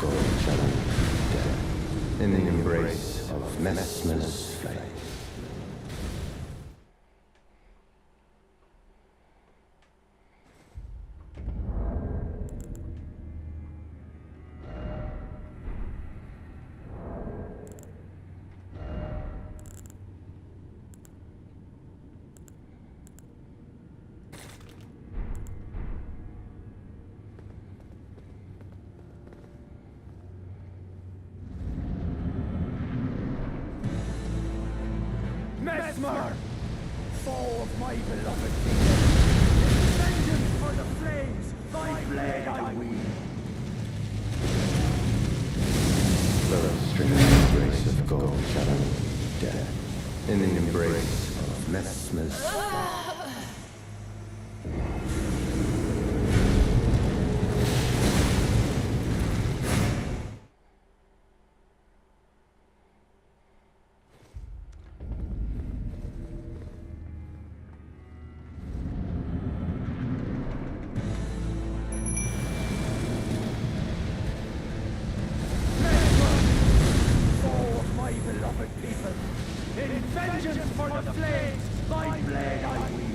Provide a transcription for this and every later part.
gold chillin, death in the embrace of Mesmer's fate. Mesmer! Foe of my beloved people! Vengeance for the flames! Thy blade I wield! Bloodstream in the embrace of gold chillin, death in the embrace of Mesmer's fate. Vengeance for the flames! Thy blade I wield!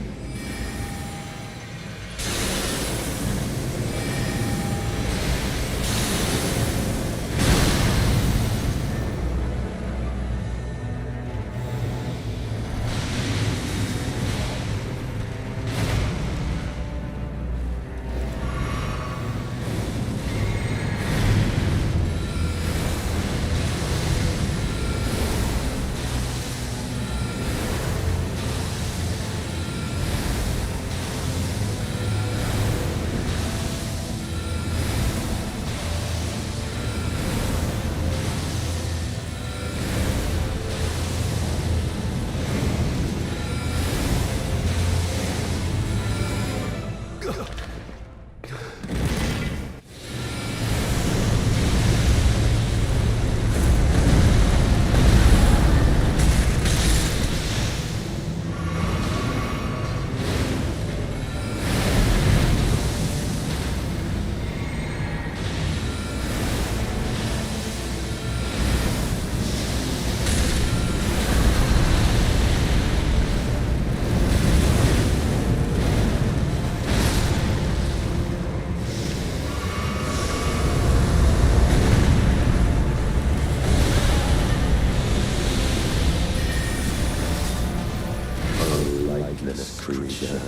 Lightless creature,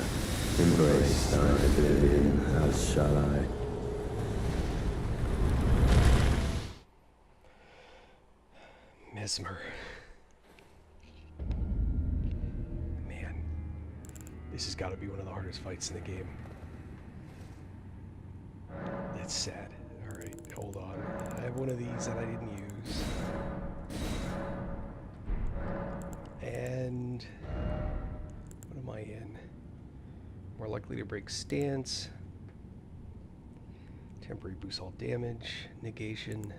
embrace thy oblivion, as shall I. Mesmer. Man, this has got to be one of the hardest fights in the game. That's sad. Alright, hold on. I have one of these that I didn't use. And what am I in? More likely to break stance. Temporary boost all damage. Negation.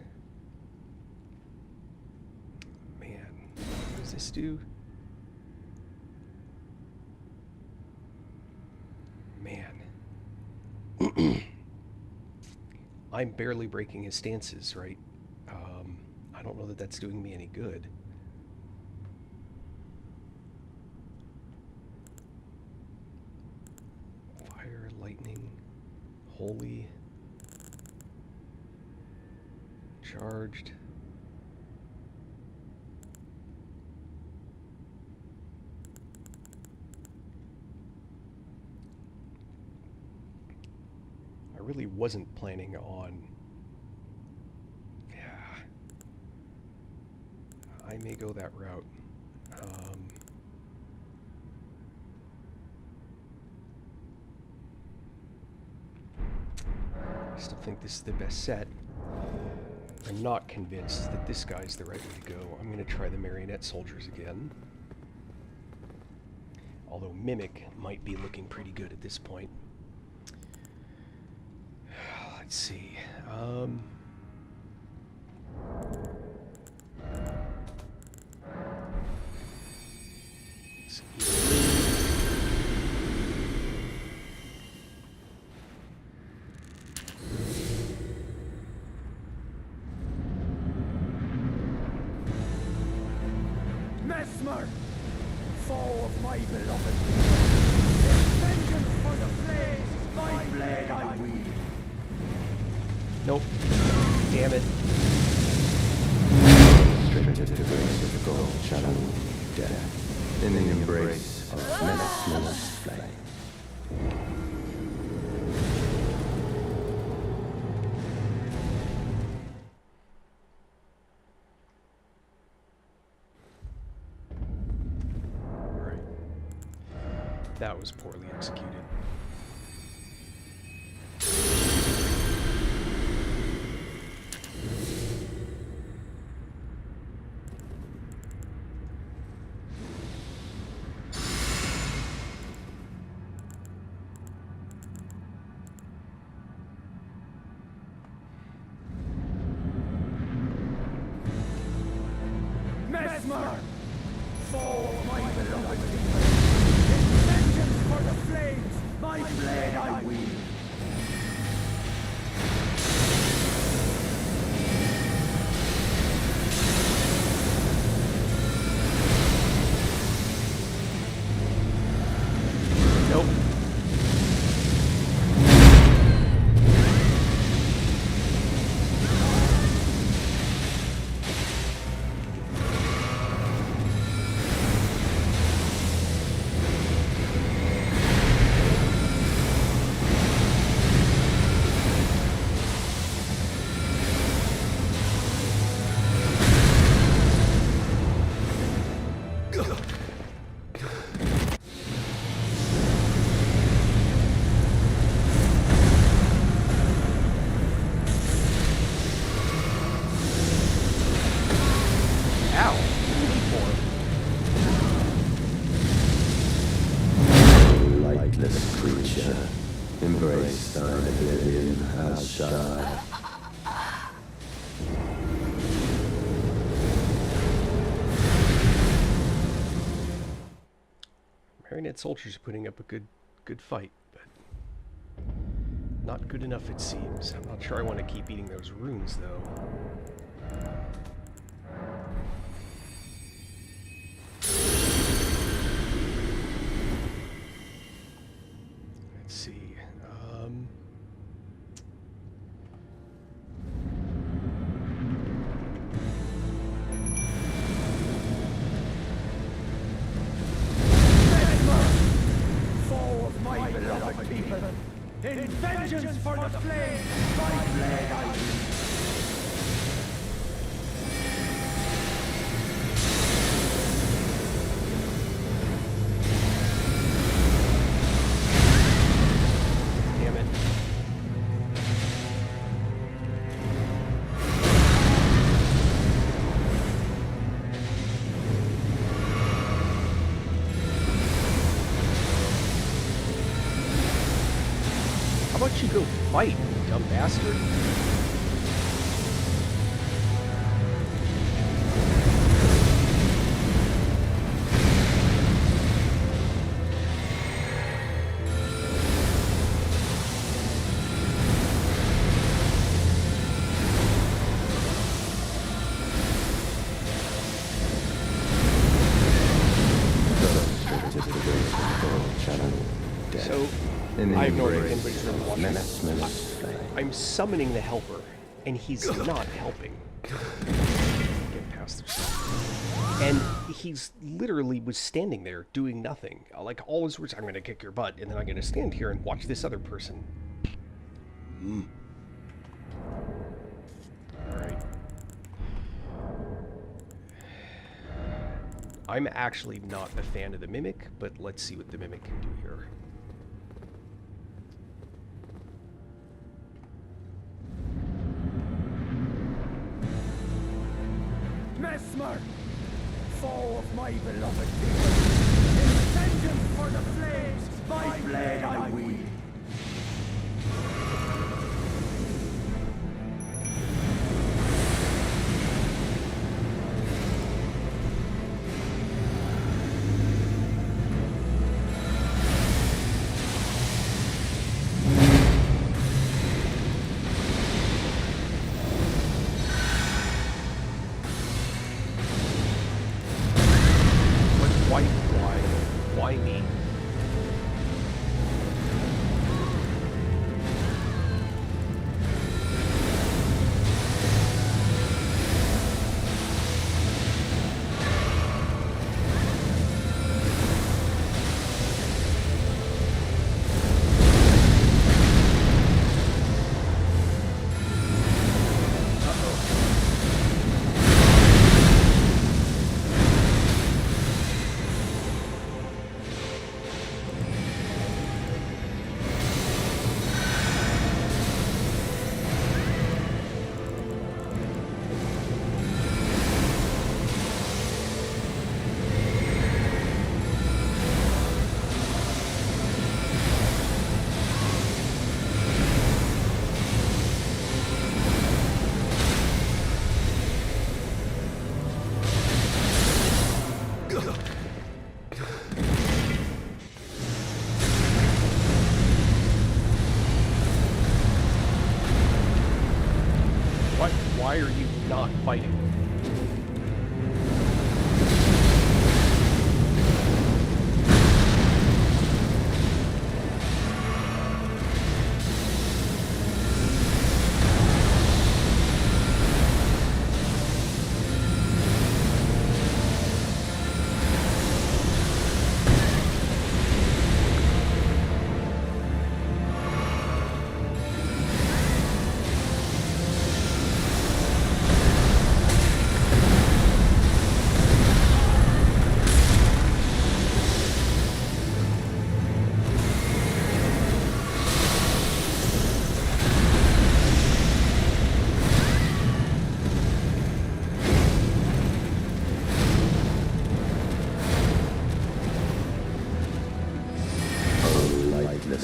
Man, what does this do? Man. I'm barely breaking his stances, right? I don't know that that's doing me any good. Fire, lightning, holy, charged. I really wasn't planning on... Yeah. I may go that route. I still think this is the best set. I'm not convinced that this guy's the right way to go. I'm going to try the marionette soldiers again. Although Mimic might be looking pretty good at this point. Let's see. my beloved people. In vengeance for the flames, my blade I wield. Nope. Damn it. Stripped to the grace of gold, channeling death in the embrace of Messmer's flame. Right. That was poorly executed. Messmer! Foe of my beloved people! In vengeance for the flames, my blade I wield! Nope. Ow. Lightless creature, embrace thine oblivion as shine. Marionette soldiers are putting up a good fight, but not good enough it seems. I'm not sure I want to keep eating those runes though. Let's see. Foe of my beloved people! In vengeance for the flames, my blade I wield! Damn it. How about you go fight, you dumb bastard? Stripped to the grace of gold, channeling death So, in the I have no idea if embrace anybody's really of watching. Messmer's flame. I'm summoning the helper, and he's not helping. Get past their stuff. And he's literally was standing there doing nothing. Like, all his words, I'm going to kick your butt, and then I'm going to stand here and watch this other person. Alright. I'm actually not a fan of the Mimic, but let's see what the Mimic can do here. Messmer! Foe of my beloved people! In vengeance for the flames, my blade I wield! Why Why are you not fighting?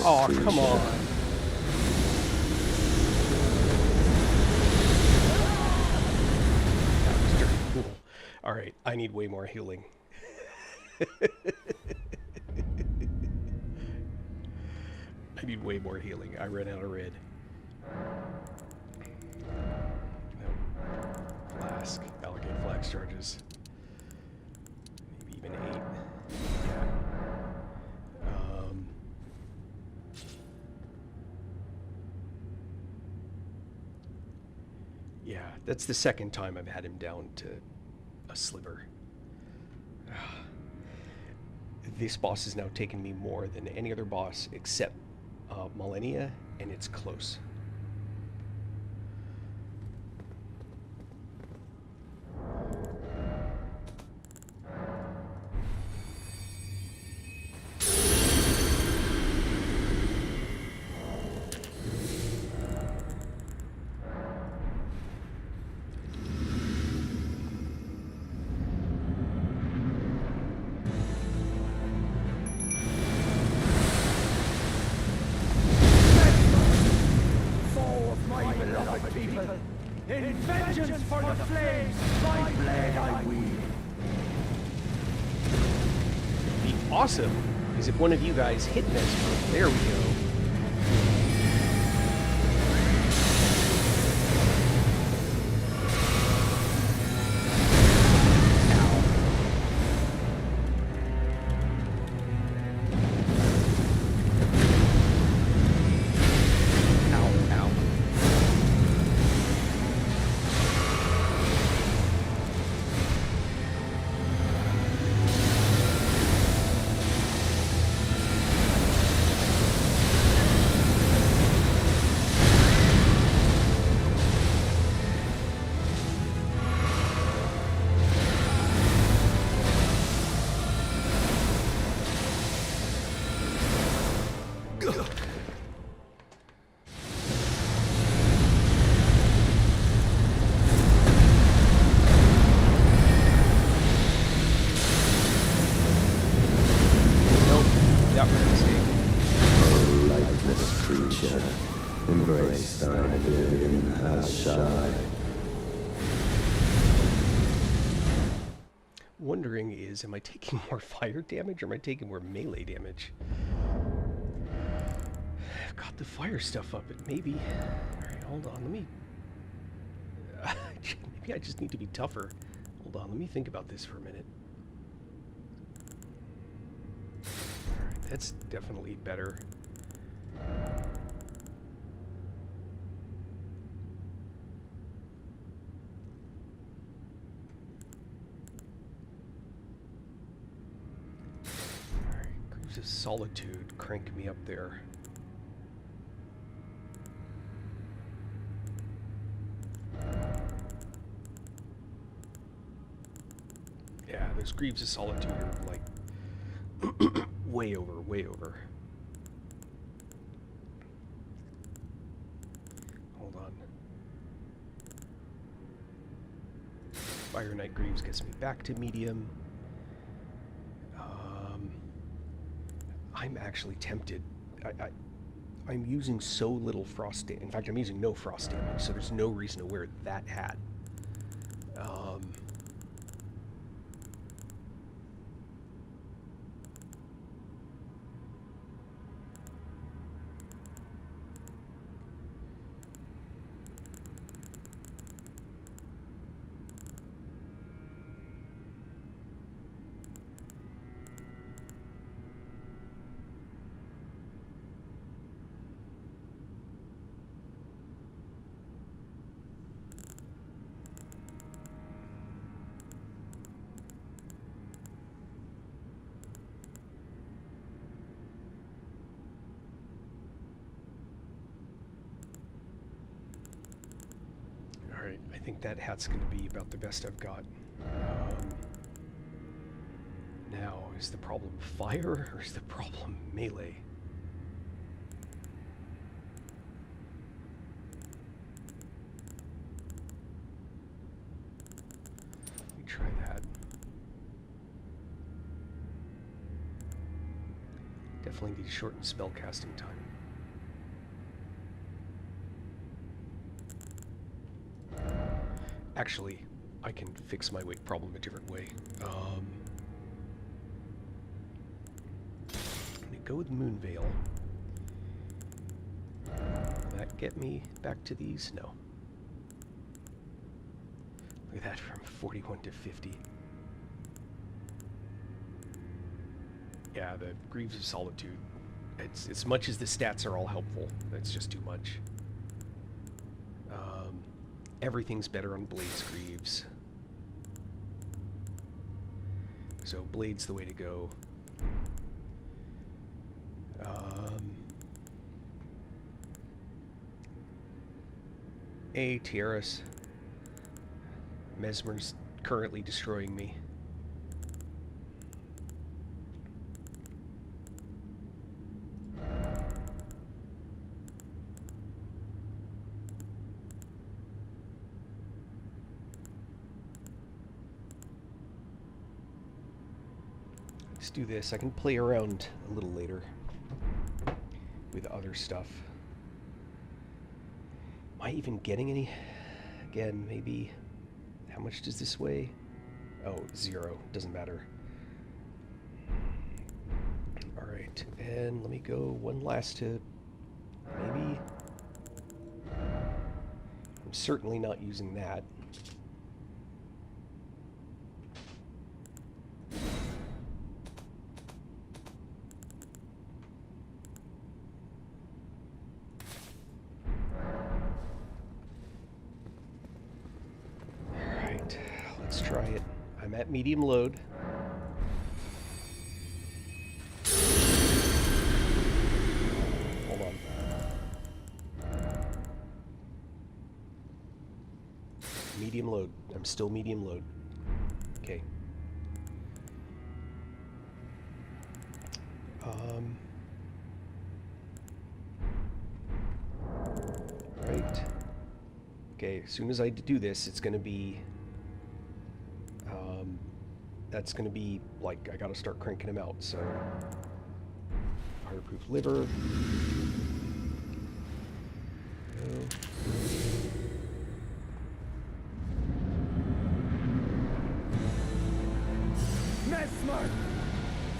Oh, come on. That was dirty cool. Alright, I need way more healing. I need way more healing. I ran out of red. No. Flask. Allocate flask charges. Maybe even 8. Yeah. Yeah, that's the second time I've had him down to a sliver. This boss has now taken me more than any other boss except Millennia, and it's close. In vengeance for the flames, my blade I wield. Be awesome is if one of you guys hit Mesmer. There we go. Embrace thy oblivion as shine. Wondering is, am I taking more fire damage or am I taking more melee damage? I've got the fire stuff up, but maybe... Alright, hold on, let me... maybe I just need to be tougher. Hold on, let me think about this for a minute. Alright, that's definitely better. Of Solitude crank me up there. Yeah, those Greaves of Solitude are like way over, way over. Hold on. Fire Knight Greaves gets me back to medium. I'm actually tempted. I'm using so little frost damage. In fact, I'm using no frost damage, so there's no reason to wear that hat. Alright, I think that hat's going to be about the best I've got. Now, is the problem fire or is the problem melee? Let me try that. Definitely need to shorten spell casting time. Actually, I can fix my weight problem a different way. Let me go with Moonveil. Will that get me back to these? No. Look at that, from 41 to 50. Yeah, the Greaves of Solitude. It's as much as the stats are all helpful, that's just too much. Everything's better on Blade's Greaves. So Blade's the way to go. Tiaras. Mesmer's currently destroying me. Let's do this. I can play around a little later with other stuff. Am I even getting any? Again, maybe. How much does this weigh? Oh, 0. Doesn't matter. Alright, and let me go one last to maybe. I'm certainly not using that. Let's try it. I'm at medium load. Hold on. Medium load. I'm still medium load. Okay. Right. Okay, as soon as I do this, it's gonna be that's going to be, like, I got to start cranking him out, so... Fireproof liver. Go. Mesmer,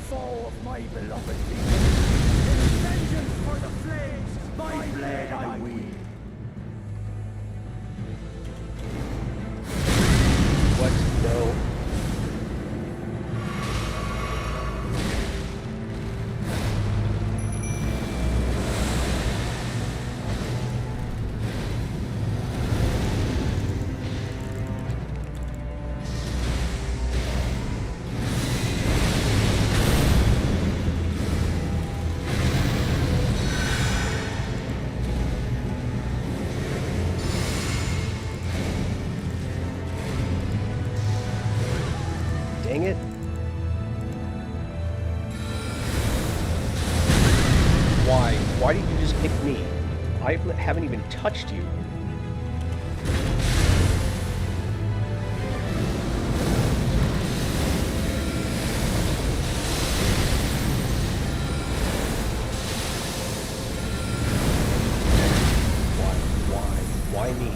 foe of my beloved people, in vengeance for the flames, thy blade I wield. What? No. Dang it. Why? Why did you just pick me? I haven't even touched you. Why me?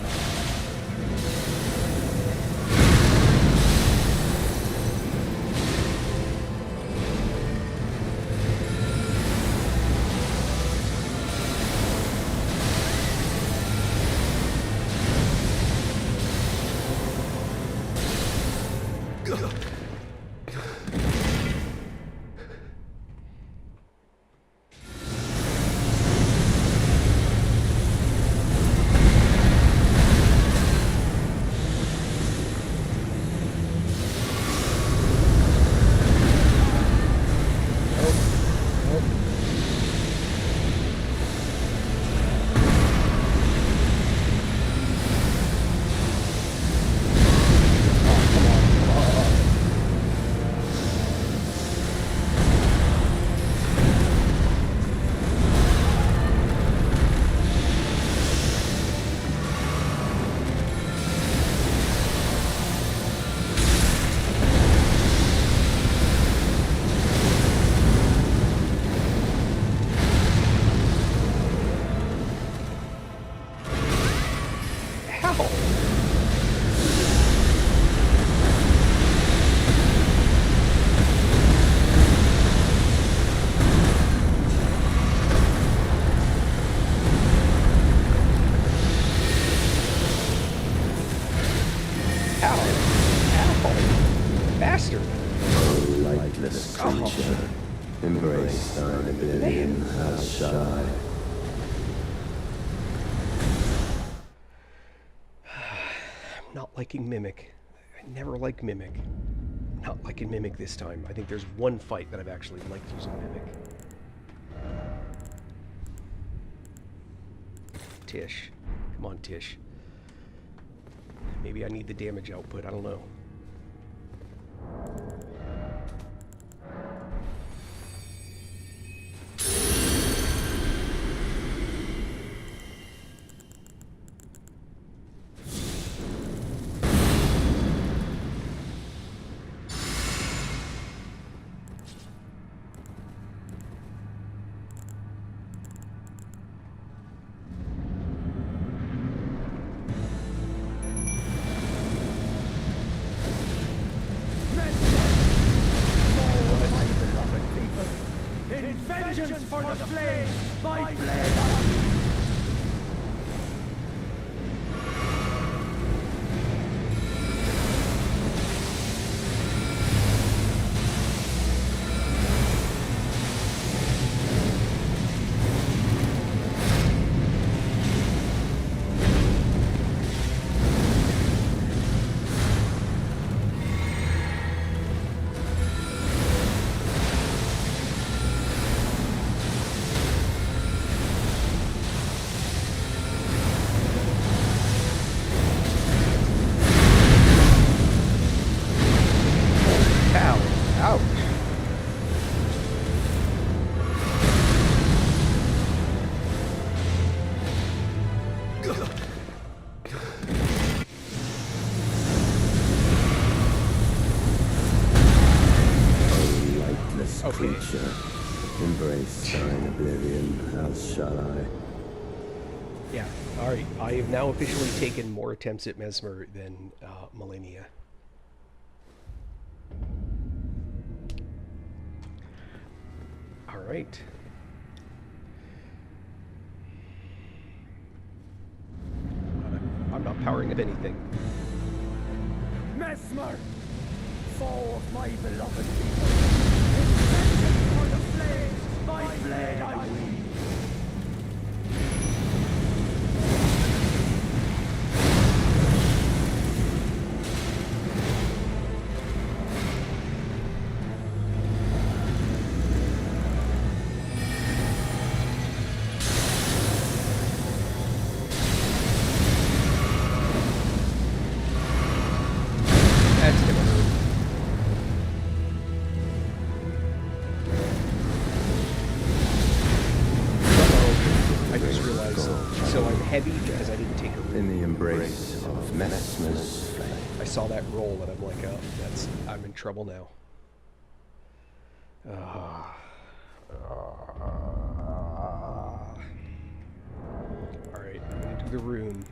Embrace thine oblivion, how shall I? I'm not liking Mimic. I never like Mimic. Not liking Mimic this time. I think there's one fight that I've actually liked using Mimic. Tish. Come on, Tish. Maybe I need the damage output. I don't know. Vengeance for the flames, my blade I wield. Creature, embrace thine oblivion, how shall I? Yeah, alright. I have now officially taken more attempts at Mesmer than Millennia. Alright. I'm not powering up anything. Mesmer, foe of my beloved people. Vengeance for the flames, my blade I wield. That's gonna hurt. I just realized, so I'm heavy because I didn't take a roll. In the embrace of Mesmer's flame. I saw that roll and I'm like, oh, I'm in trouble now. Alright, I'm gonna do the rune.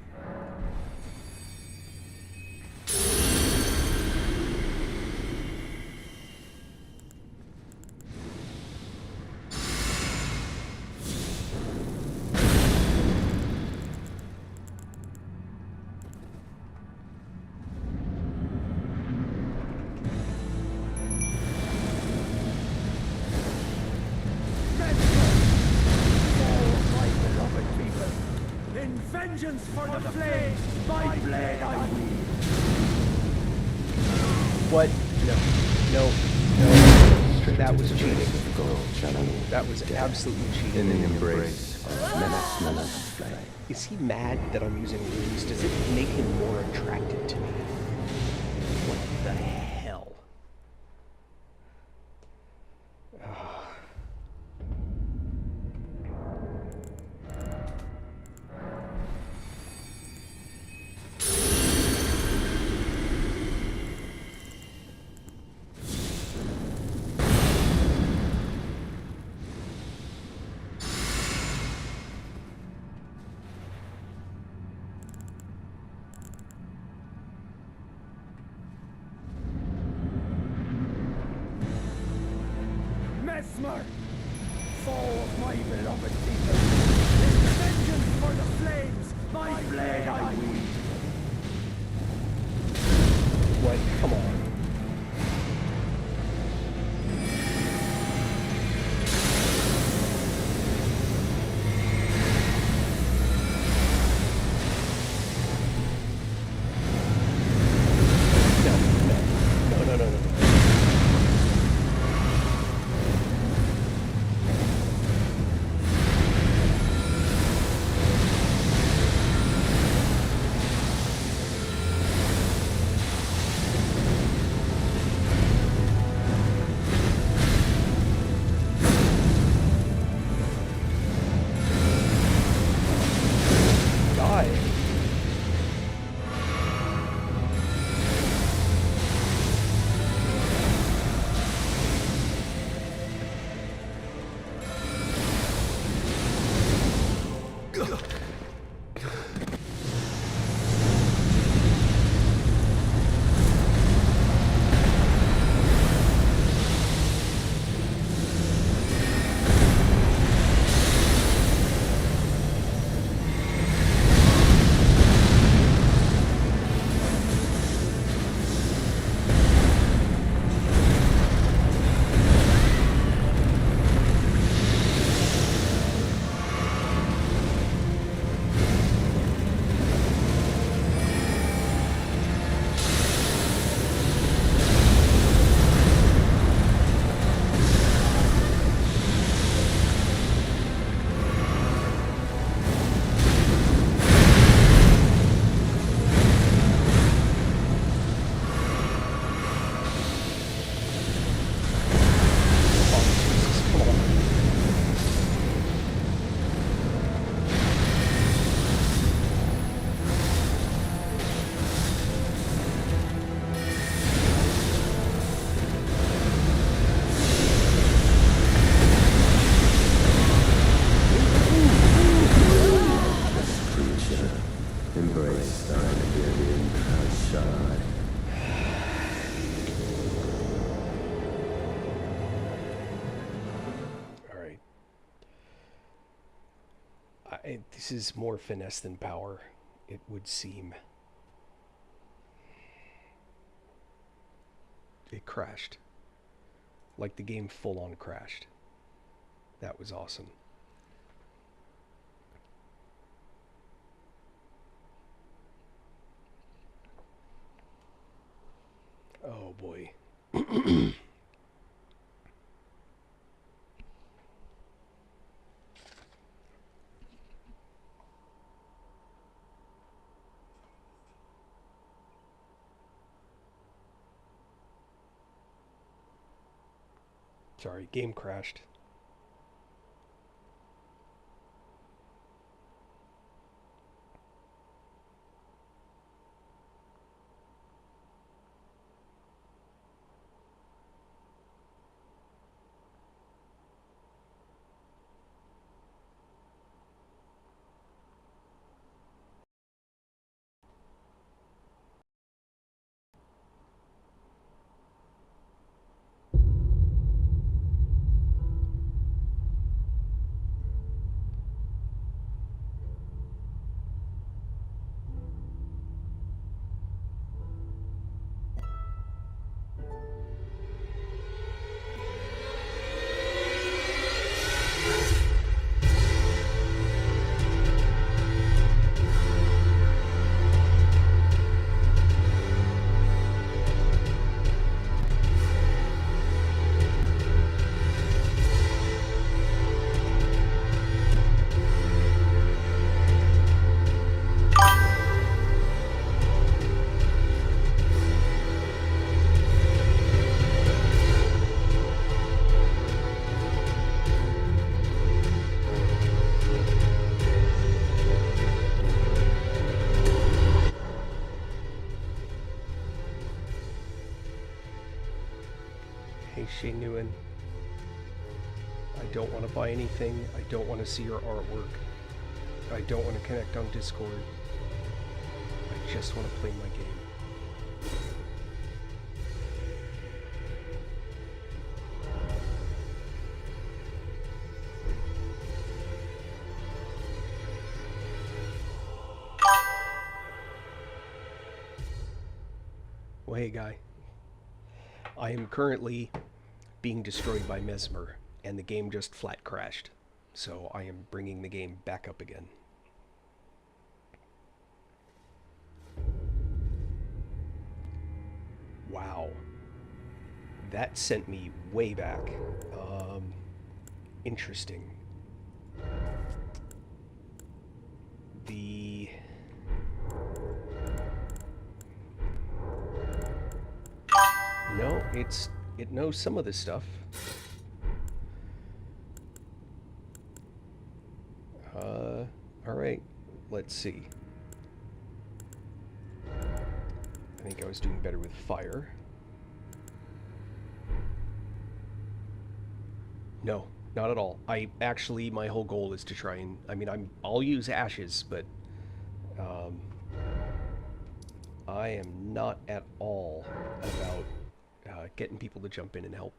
Vengeance for the flames, my blade I wield. What? No. That was cheating. Chillin. That was absolutely cheating. In the embrace of Mesmer's flame. Is he mad that I'm using runes? Does it make him more attracted to me? What the hell? die. Embrace thy living shine. Alright. This is more finesse than power, it would seem. It crashed. Like the game full on crashed. That was awesome. Oh boy. Sorry, game crashed. Hey Shane Newen, I don't want to buy anything, I don't want to see your artwork, I don't want to connect on Discord, I just want to play my game. Well, hey guy, I am currently being destroyed by Mesmer, and the game just flat crashed. So I am bringing the game back up again. Wow. That sent me way back. Interesting. The... No, it knows some of this stuff. Alright, let's see. think I was doing better with fire. No, not at all. I actually, my whole goal is to try and, I mean, I'll use ashes, but I am not at all about getting people to jump in and help.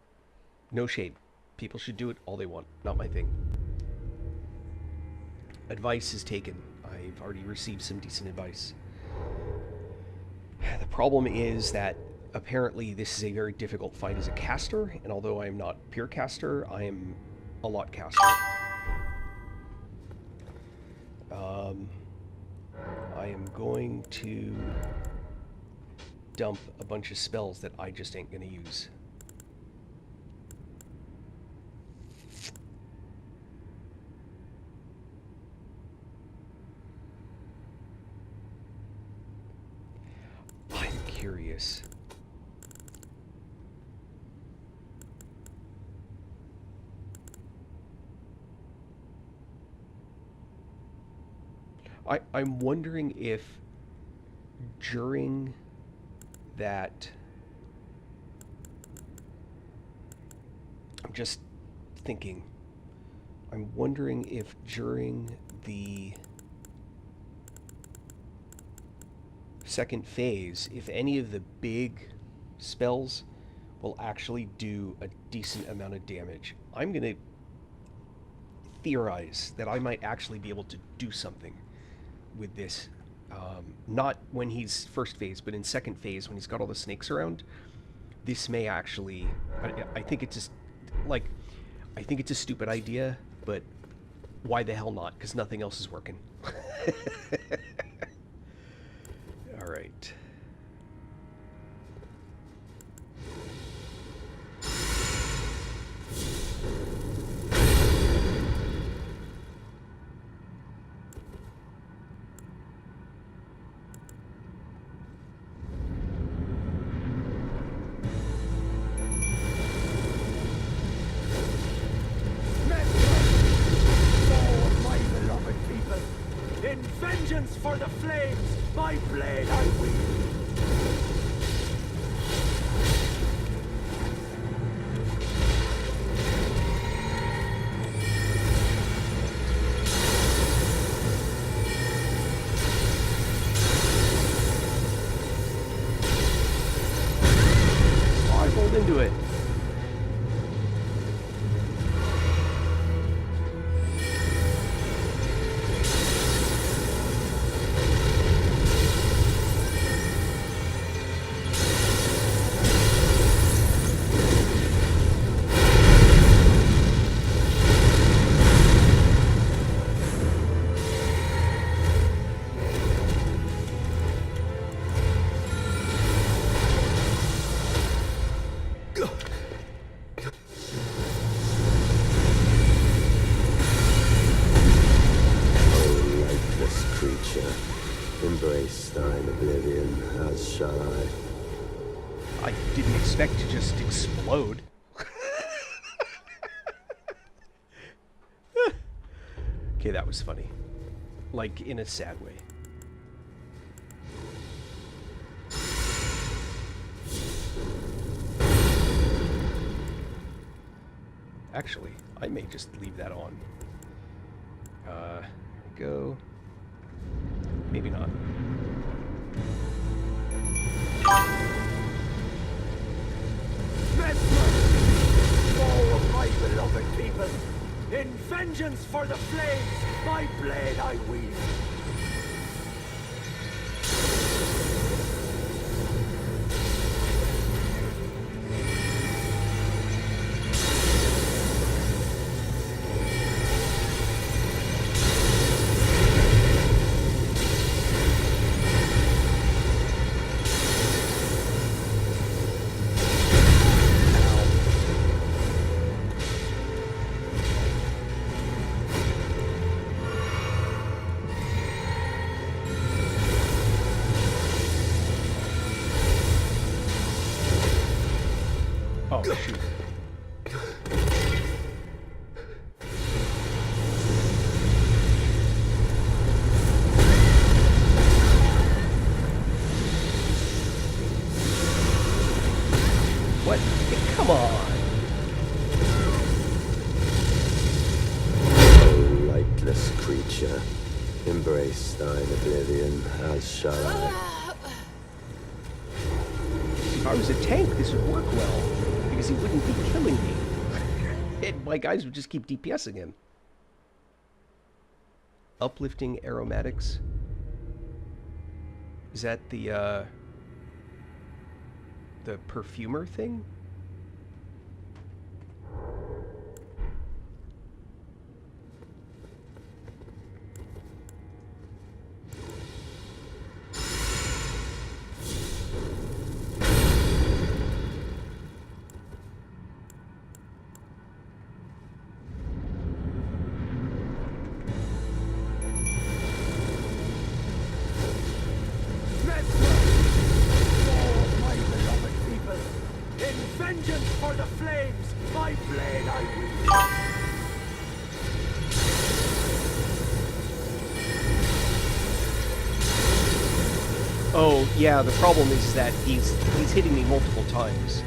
No shade. People should do it all they want. Not my thing. Advice is taken. I've already received some decent advice. The problem is that apparently this is a very difficult fight as a caster, and although I am not pure caster, I am a lot caster. I am going to dump a bunch of spells that I just ain't gonna use. I'm curious. I'm wondering if during that, I'm just thinking, I'm wondering if during the second phase, if any of the big spells will actually do a decent amount of damage. I'm going to theorize that I might actually be able to do something with this. Not when he's first phase, but in second phase, when he's got all the snakes around. This may actually... I think it's just... Like, I think it's a stupid idea, but why the hell not? Because nothing else is working. Alright. For the flames, my blade I wield. I rolled into it. Embrace thine oblivion, as shall I. I didn't expect to just explode. Okay, that was funny. Like, in a sad way. Actually, I may just leave that on. Here we go. Maybe not. Mesmer, foe of my beloved people, in vengeance for the flames, my blade I wield. Oh, shoot. die in oblivion, as shall I. If I was a tank, this would work well, because he wouldn't be killing me. And my guys would just keep DPSing him. Uplifting aromatics. Is that the perfumer thing? Vengeance for the flames! My blade I wield! Oh, yeah, the problem is that he's hitting me multiple times.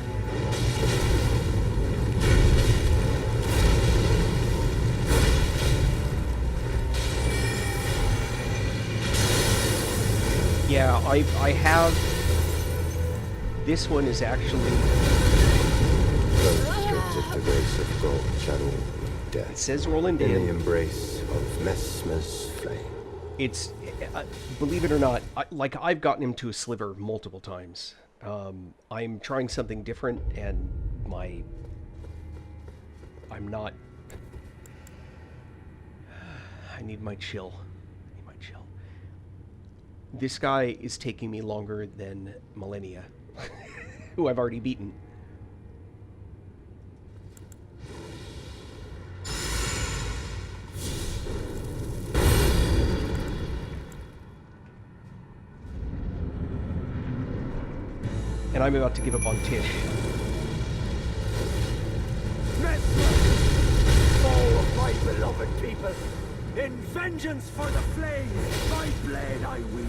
Yeah, I have... This one is actually... Those stripped of the grace of God shall death. It says roll into in him. the embrace of Mesmer's flame. It's... believe it or not, I've gotten him to a sliver multiple times. I'm trying something different, and I'm not... I need my chill. This guy is taking me longer than Millennia, who I've already beaten. And I'm about to give up on Tish. Foe of my beloved people! In vengeance for the flames, my blade I wield.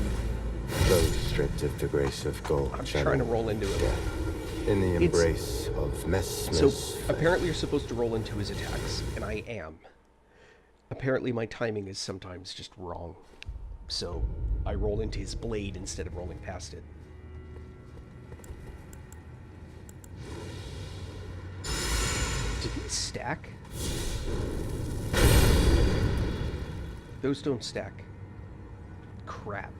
Those stripped of the grace of God I'm shall trying to roll into him. death. In the embrace of Mesmer's So, flame. apparently you're supposed to roll into his attacks, and I am. Apparently my timing is sometimes just wrong. So, I roll into his blade instead of rolling past it. Did these stack? Those don't stack. Crap.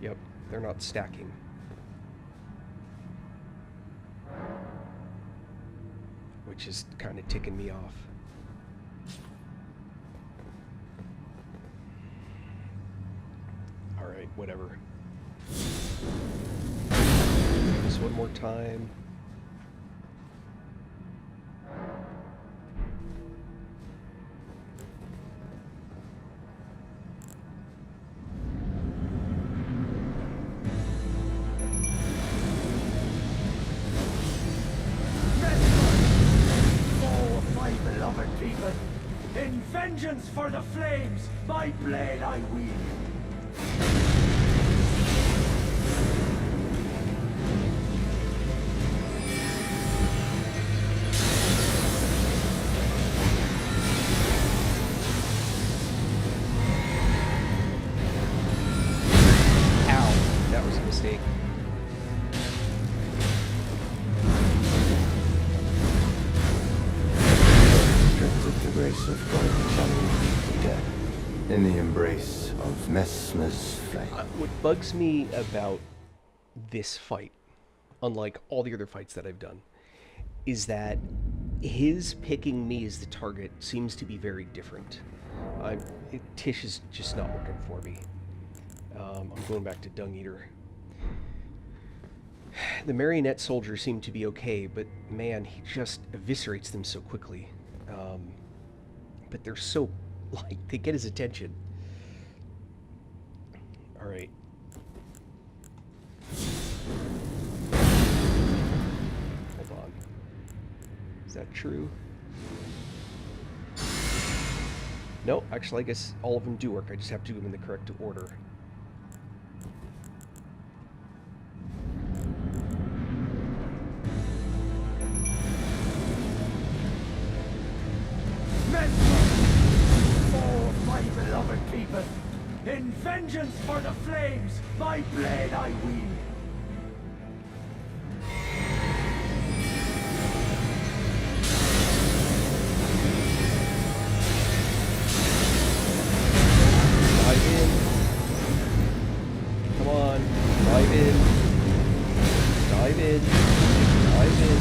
Yep, they're not stacking. Which is kind of ticking me off. Alright, whatever. Just one more time. In vengeance for the flames, my blade I wield. Ow, that was a mistake. The grace of God shall death. In the embrace of Mesmer's flame. What bugs me about this fight, unlike all the other fights that I've done, is that his picking me as the target seems to be very different. Tish is just not working for me. I'm going back to Dung Eater. The marionette soldiers seem to be okay, but man, he just eviscerates them so quickly. But they're so, like, they get his attention. Alright. Hold on. Is that true? No, actually, I guess all of them do work. I just have to do them in the correct order. vengeance for the flames, my blade I wield. Dive in. Come on. Dive in. Dive in. Dive in.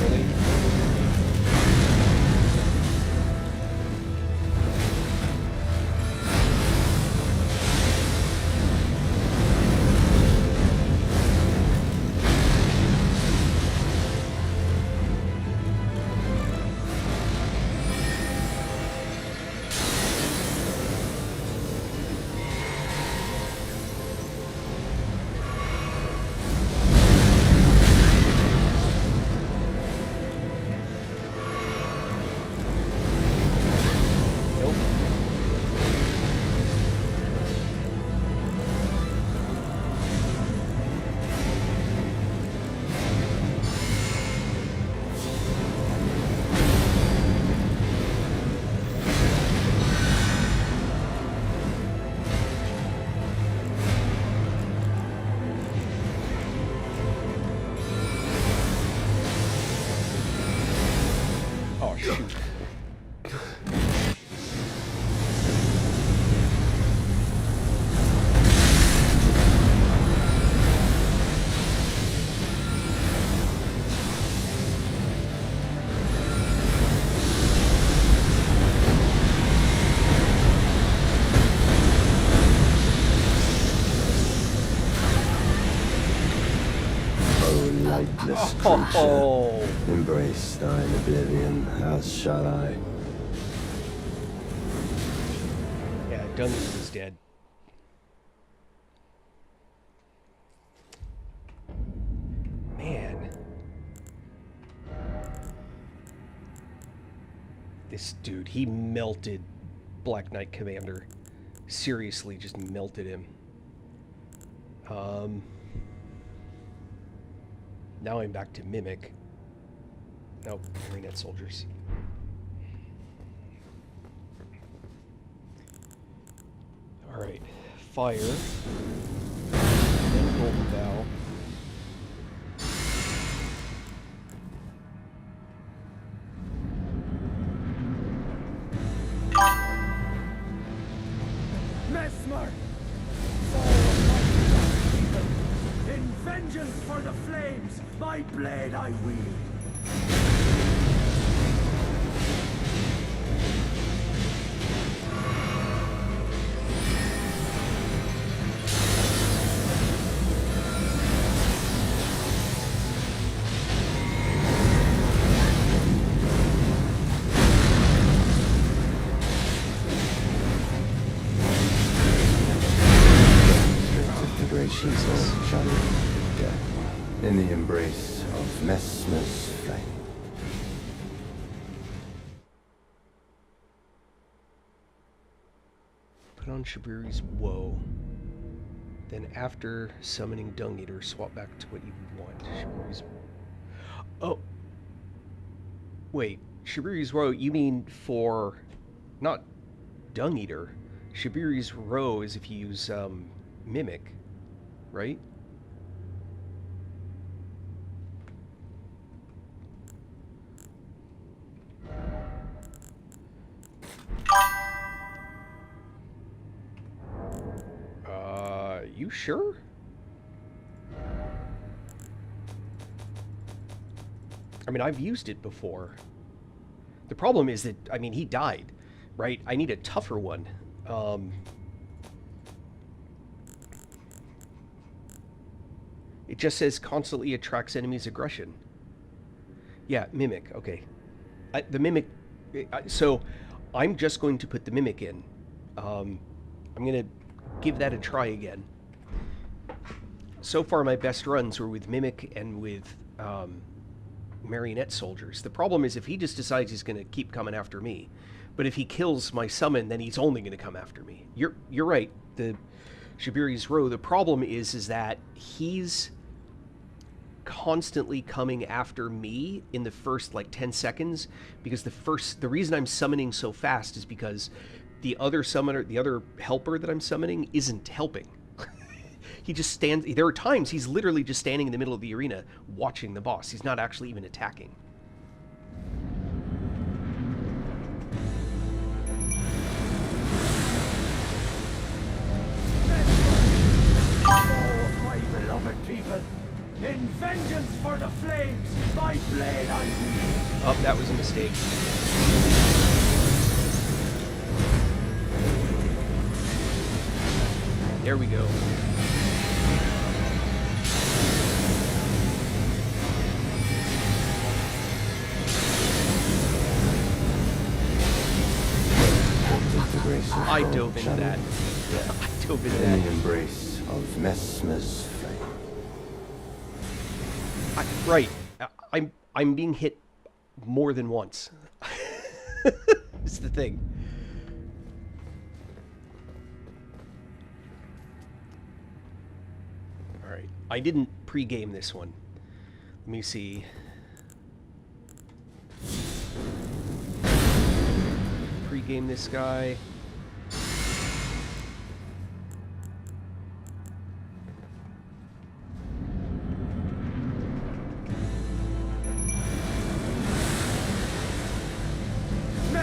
Really? Nope. Oh, shoot. O lightless creature, Oh, embrace thine oblivion, as shall I. yeah, Duncan is dead. Man. This dude, he melted Black Knight Commander. Seriously, just melted him. Now I'm back to Mimic. Nope, Marionette Soldiers. Alright, Fire. Then Golden Bow. Mesmer! Fall of my beloved people! In vengeance for the flames, my blade I wield! Disintegrations of shadow death in the embrace of Mesmer's flame. Put on Shabiri's Woe. Then after summoning Dung Eater, swap back to what you want. Shabiri's... Oh! Wait, Shabiri's Woe, you mean for... not Dung Eater. Shabiri's Woe is if you use, Mimic, right? You sure? I mean, I've used it before. The problem is that, I mean, he died, right? I need a tougher one. It just says constantly attracts enemies' aggression. Yeah, Mimic, okay. The Mimic... so, I'm just going to put the Mimic in. I'm going to give that a try again. So far, my best runs were with Mimic and with Marionette Soldiers. The problem is if he just decides he's going to keep coming after me. But if he kills my summon, then he's only going to come after me. You're right. The Shabiri's Row. The problem is that he's constantly coming after me in the first like 10 seconds, because the reason I'm summoning so fast is because the other helper that I'm summoning isn't helping. He just stands. There are times he's literally just standing in the middle of the arena watching the boss. He's not actually even attacking. Oh, my beloved people, in vengeance for the flames, my blade I wield. Oh, that was a mistake. There we go. I dove into that. I dove into In that. the embrace of Mesmer's flame. Right. I'm being hit more than once. It's the thing. Alright. I didn't pre-game this one. Let me see. Pre-game this guy. Oh,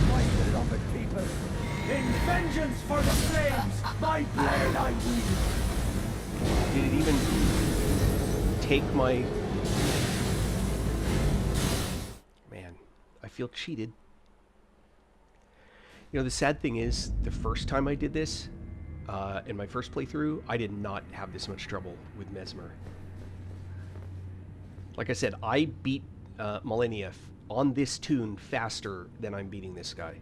my beloved people, in vengeance for the flames, my blade I wield. Did it even take my... Man, I feel cheated. You know, the sad thing is, the first time I did this, in my first playthrough, I did not have this much trouble with Mesmer. Like I said, I beat Millennia on this tune faster than I'm beating this guy.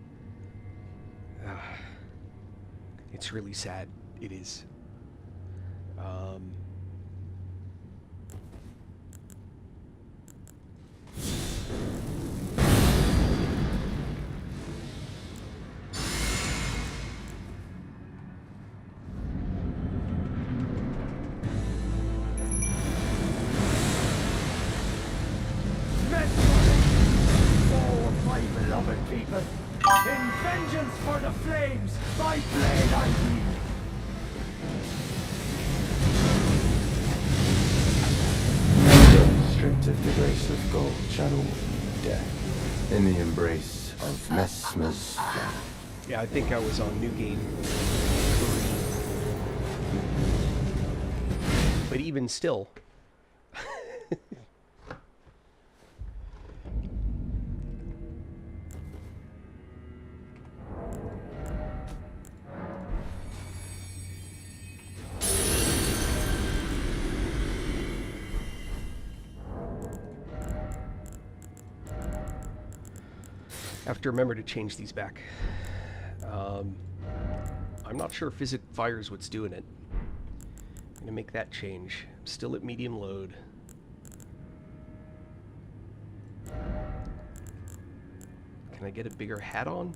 It's really sad. It is. Oh, my beloved people, in vengeance for the flames, my blade I wield. Stripped of the grace of gold, shadow, death. In the embrace of Mesmer's flame. Yeah, I think I was on New Game 3. But even still... I have to remember to change these back. I'm not sure if Physic Fire is what's doing it. I'm going to make that change. I'm still at medium load. Can I get a bigger hat on?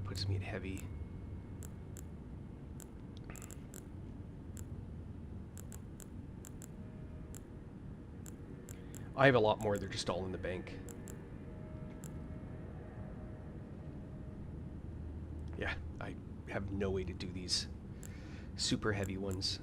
Puts me at heavy. I have a lot more, they're just all in the bank. Yeah, I have no way to do these super heavy ones.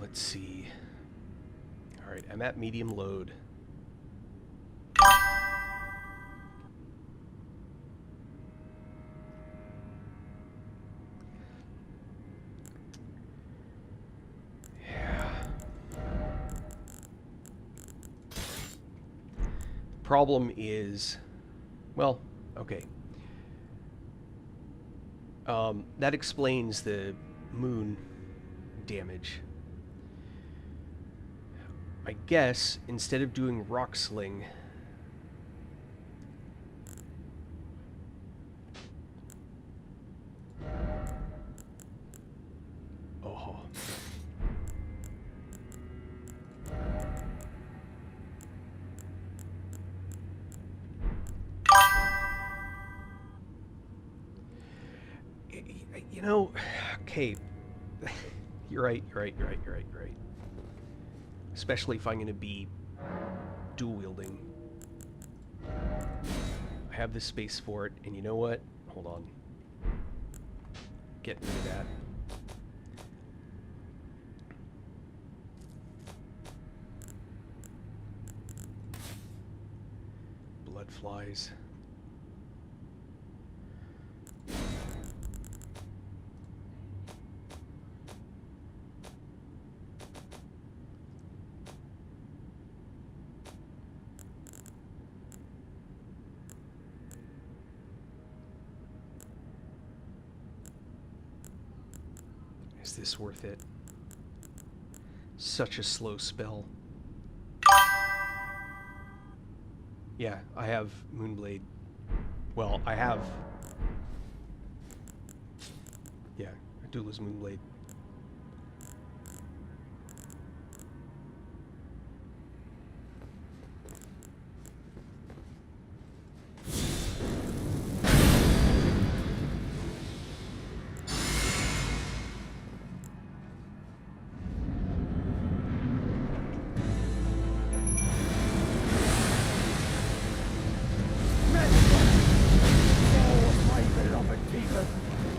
Let's see. Alright, I'm at medium load. Yeah. Problem is... Well, okay. That explains the moon damage. I guess instead of doing rock sling, oh, you know, okay, you're right. Especially if I'm going to be dual wielding. I have the space for it, and you know what? Hold on. Get rid of that. Blood flies. Is this worth it? Such a slow spell. Yeah, I have Moonblade. Well, I have... Yeah, Duelist Moonblade.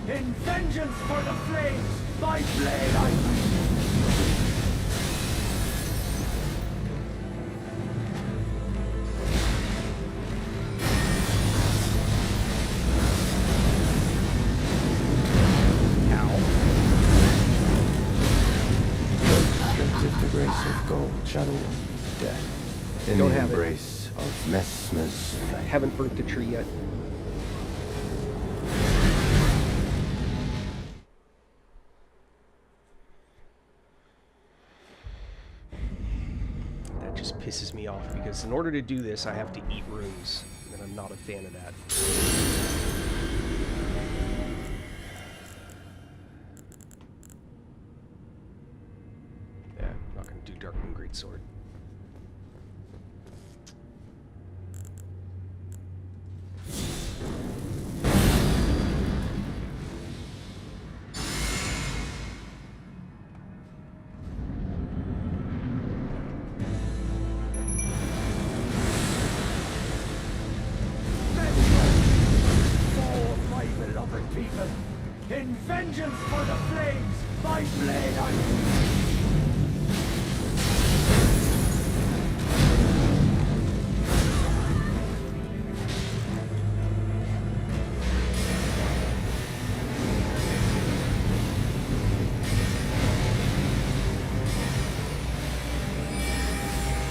In vengeance for the flames, my blade I wield. With the grace of gold, shadow, death. In Don't the have it. embrace of Messmer's flame. Haven't burnt the tree yet. That just pisses me off, because in order to do this, I have to eat runes, and I'm not a fan of that. Yeah, I'm not going to do Darkmoon Greatsword. In vengeance for the flames, my blade I wield.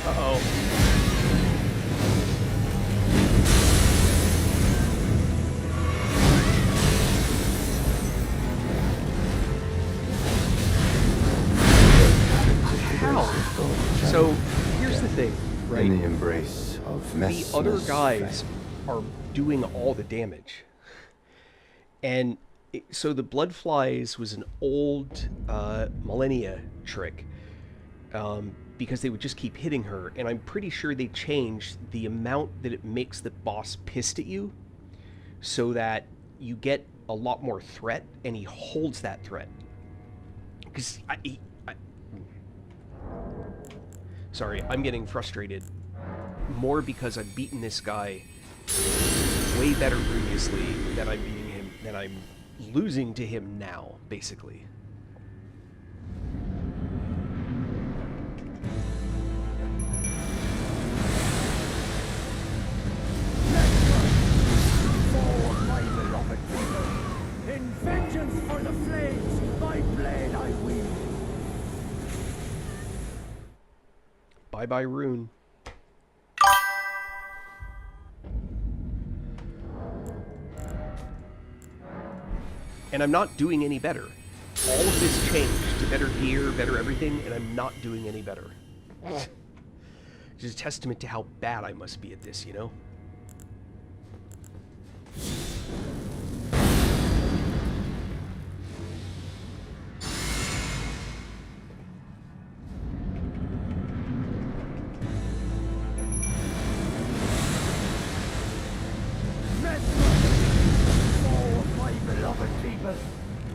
Uh-oh. So, here's the thing, right? In the embrace of The Messmer's other guys flame. are doing all the damage. And so the Blood Flies was an old millennia trick, because they would just keep hitting her, and I'm pretty sure they changed the amount that it makes the boss pissed at you so that you get a lot more threat, and he holds that threat. Because sorry, I'm getting frustrated more because I've beaten this guy way better previously than I'm beating him, than I'm losing to him now, basically. For my beloved people, in vengeance for the flames, my blade I wield. Bye-bye, Rune. And I'm not doing any better. All of this changed to better gear, better everything, and I'm not doing any better. It's just a testament to how bad I must be at this, you know?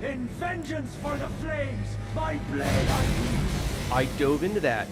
In vengeance for the flames, my blade I wield. I dove into that.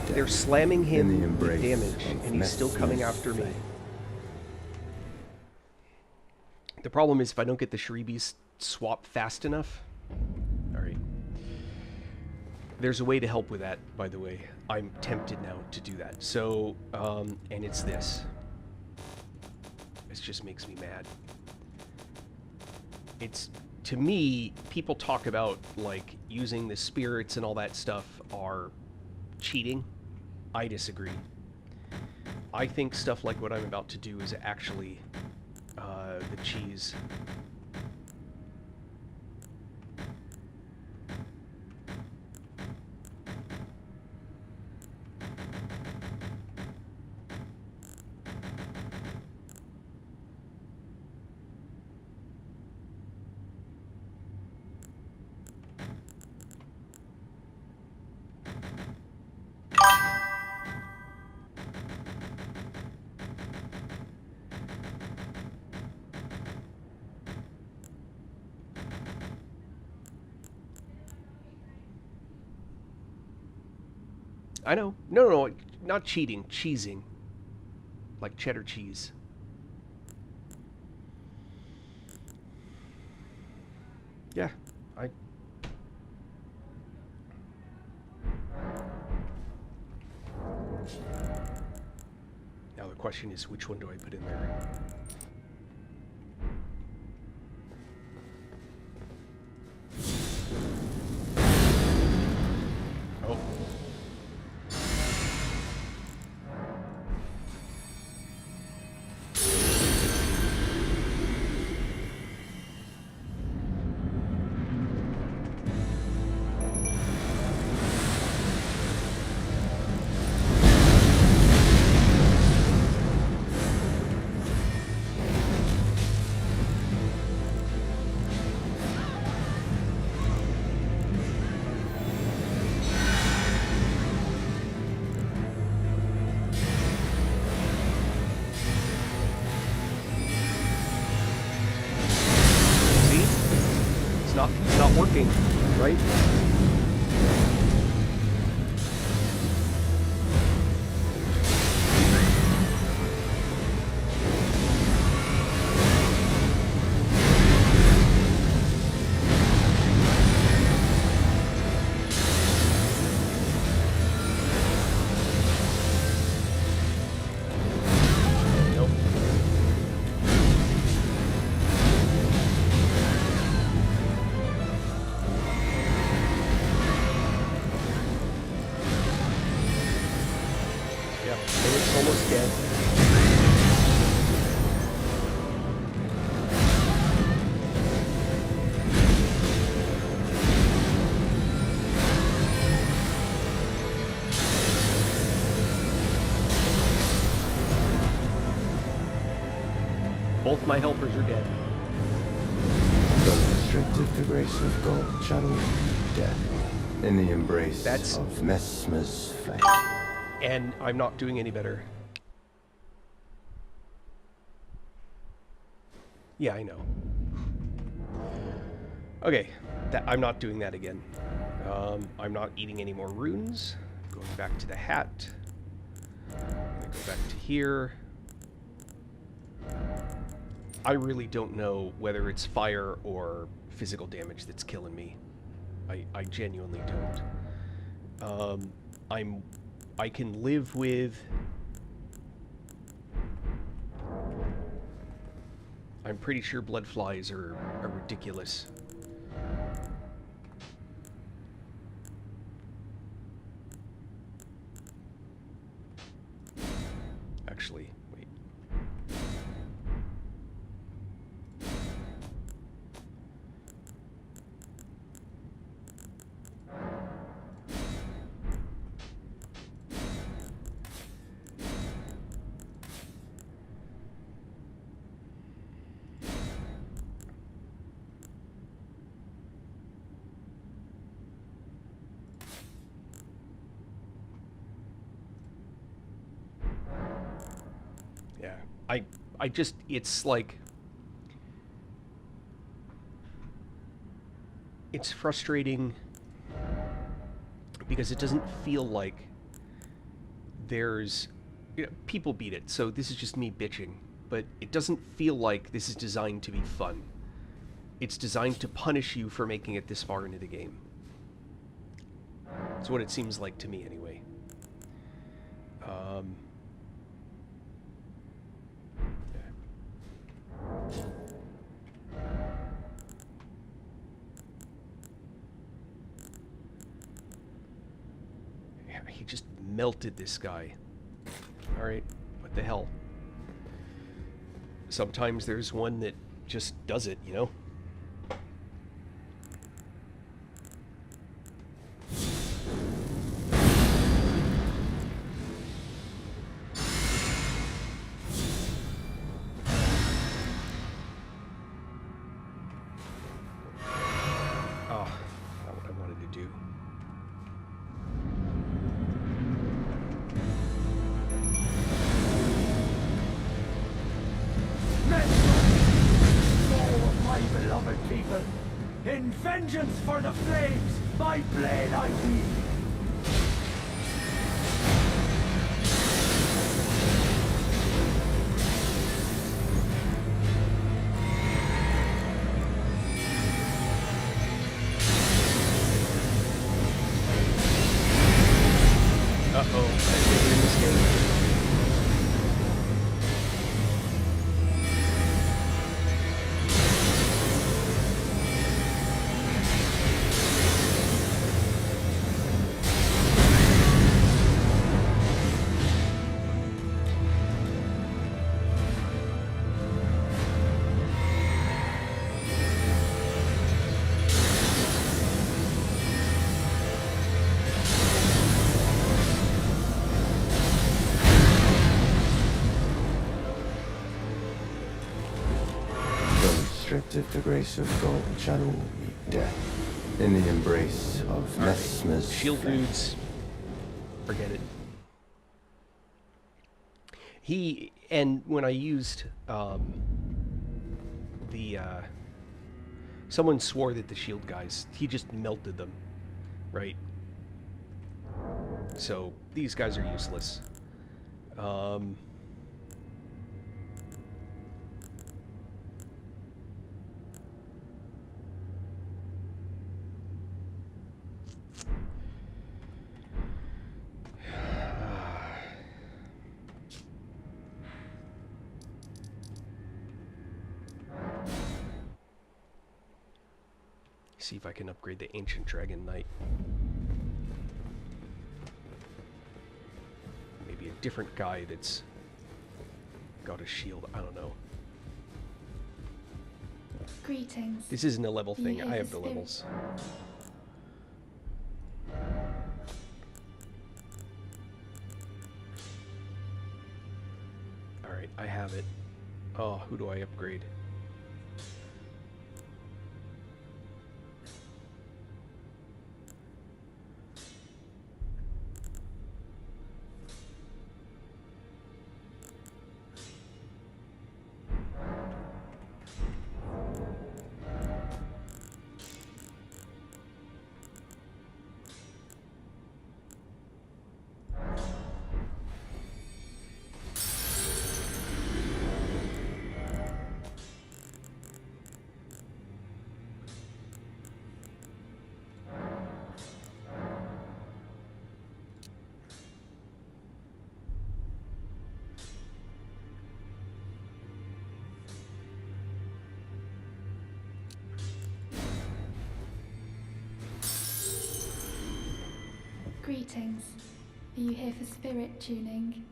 They're slamming him with damage, and he's still coming after me. The problem is if I don't get the Shriebies swap fast enough... Alright. There's a way to help with that, by the way. I'm tempted now to do that. So, and it's this. This just makes me mad. It's... To me, people talk about, like, using the spirits and all that stuff are cheating. I disagree. I think stuff like what I'm about to do is actually the cheese. I know. No, not cheating. Cheesing. Like cheddar cheese. Yeah, Now the question is, which one do I put in there? Oh. It's not working, right? Almost dead. Both my helpers are dead. Restricted the grace of gold, shadow, death, in the embrace of Mesmer's fate. And I'm not doing any better. Yeah, I know. Okay, I'm not doing that again. I'm not eating any more runes. Going back to the hat. I'm gonna go back to here. I really don't know whether it's fire or physical damage that's killing me. I genuinely don't. I can live with... I'm pretty sure blood flies are ridiculous. Actually, wait. Yeah, I just, it's like, it's frustrating because it doesn't feel like there's, you know, people beat it, so this is just me bitching, but it doesn't feel like this is designed to be fun. It's designed to punish you for making it this far into the game. That's what it seems like to me, anyway. Yeah, he just melted this guy. Alright, what the hell? Sometimes there's one that just does it, you know? In vengeance for the flames, my blade I wield. Uh-oh, I think we're in this game. Stripped of the grace of God, shall all meet death in the embrace of Messmer's Shield dudes, forget it. And when I used someone swore that the shield guys, he just melted them, right? So these guys are useless. See if I can upgrade the Ancient Dragon Knight. Maybe a different guy that's got a shield. I don't know. Greetings. This isn't a level You thing. hear I the have the spirit? levels. Alright, I have it. Oh, who do I upgrade? Greetings. Are you here for spirit tuning?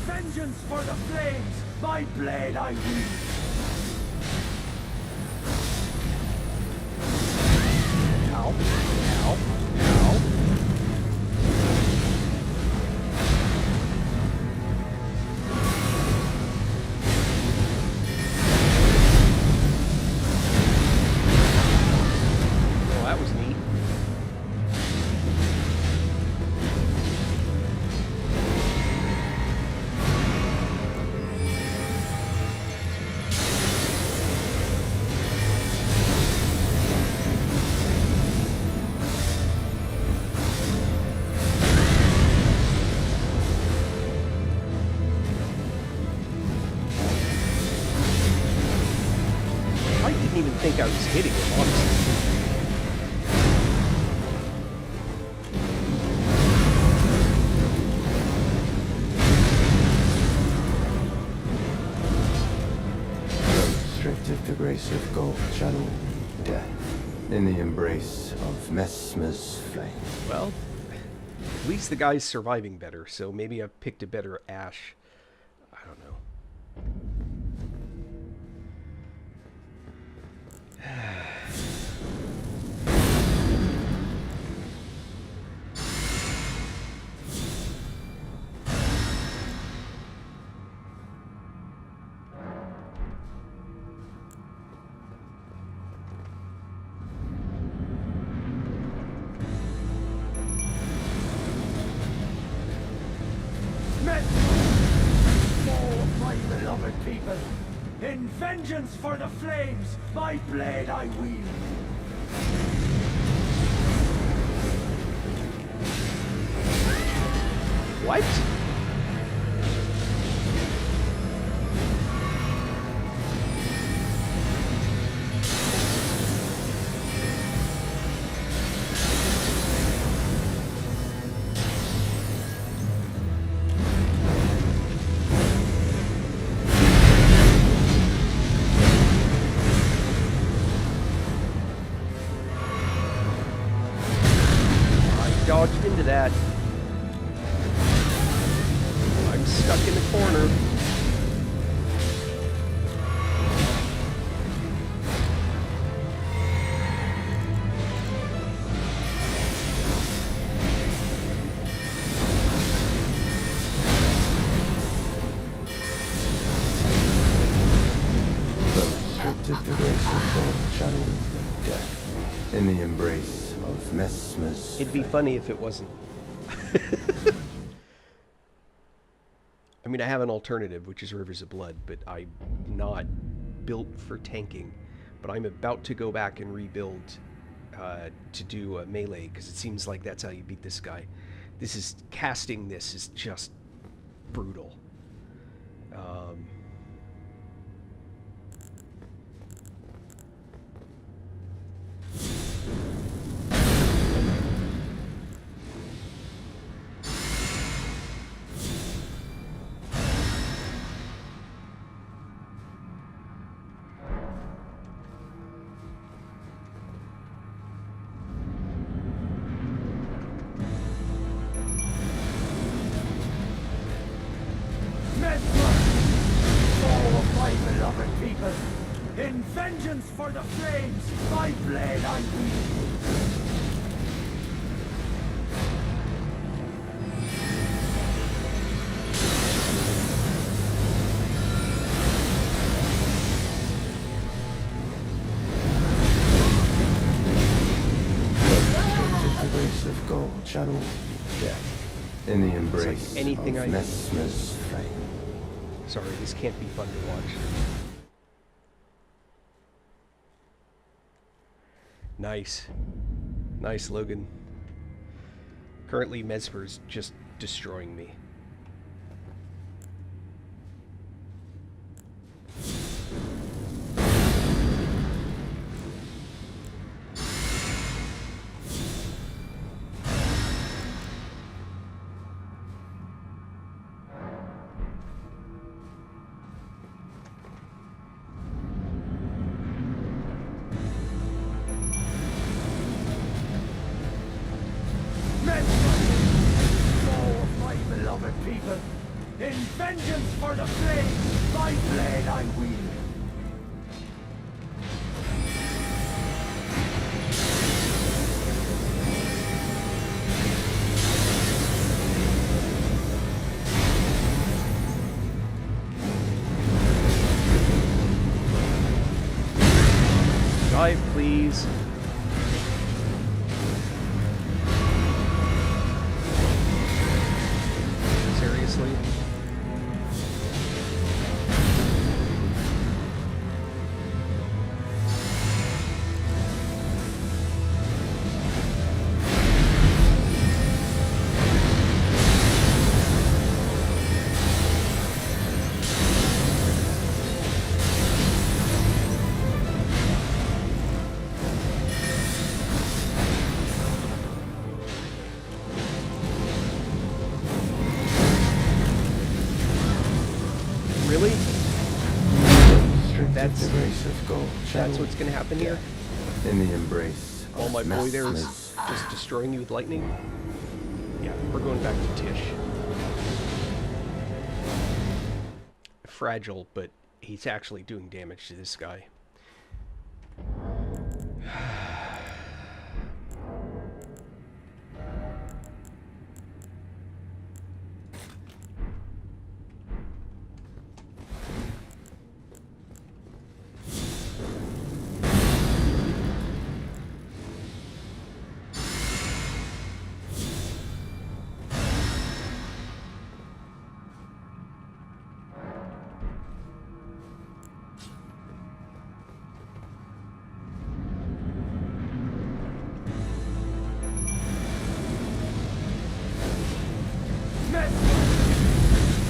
Vengeance for the flames, my blade I wield. Ow. Ow. Ow. Oh, that was neat. I didn't even think I was hitting him, honestly. Restricted to grace of gold shall all meet death in the embrace of Messmer's flame. Well, at least the guy's surviving better, so maybe I picked a better Ash. I don't know. All my beloved people, in vengeance for the flames, my blade I wield. What? Dodged into that. I'm stuck in the corner. Restricted to grace of gold shall all meet death in the embrace of Messmer's It'd be flame. funny if it wasn't. I mean, I have an alternative, which is Rivers of Blood, but I'm not built for tanking. But I'm about to go back and rebuild to do a melee, because it seems like that's how you beat this guy. Casting this is just brutal. All of my beloved people, in vengeance for the flames, my blade I wield. grace of gold channel meet death. In the embrace anything of I do. Messmer's flame. Sorry, this can't be fun to watch. Nice. Nice, Logan. Currently, Mesmer's just destroying me. People, in vengeance for the flames, my blade I wield. Dive, please. Seriously? Really? That's the grace of gold that's what's gonna happen here? in the embrace While of my boy there is Messmer's just destroying you with lightning? Yeah, we're going back to Tish. Fragile, but he's actually doing damage to this guy.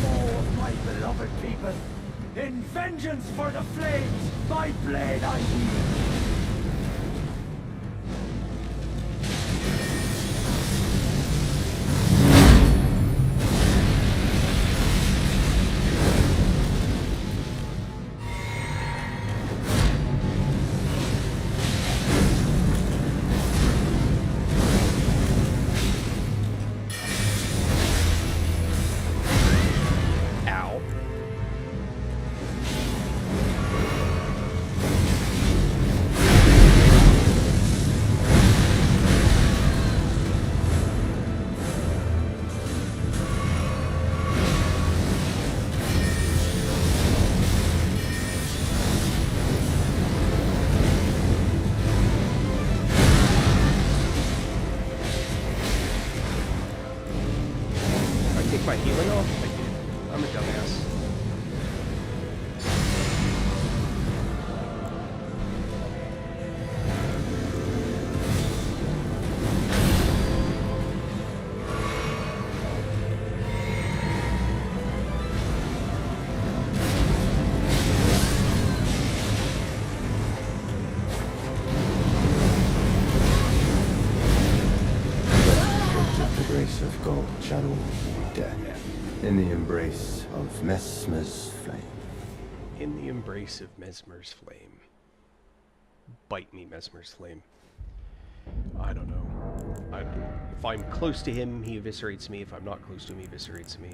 Foe of my beloved people, in vengeance for the flames, my blade I wield. Ow. I take my healing off? I did. I'm a dumbass. the grace of gold channel meet death. In the embrace of Messmer's flame. In the embrace of Mesmer's flame. Bite me, Mesmer's flame. I don't know. If I'm close to him, he eviscerates me. If I'm not close to him, he eviscerates me.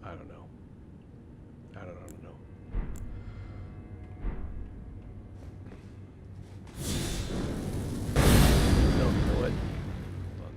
I don't know. I don't know. No, you know what? Hold on.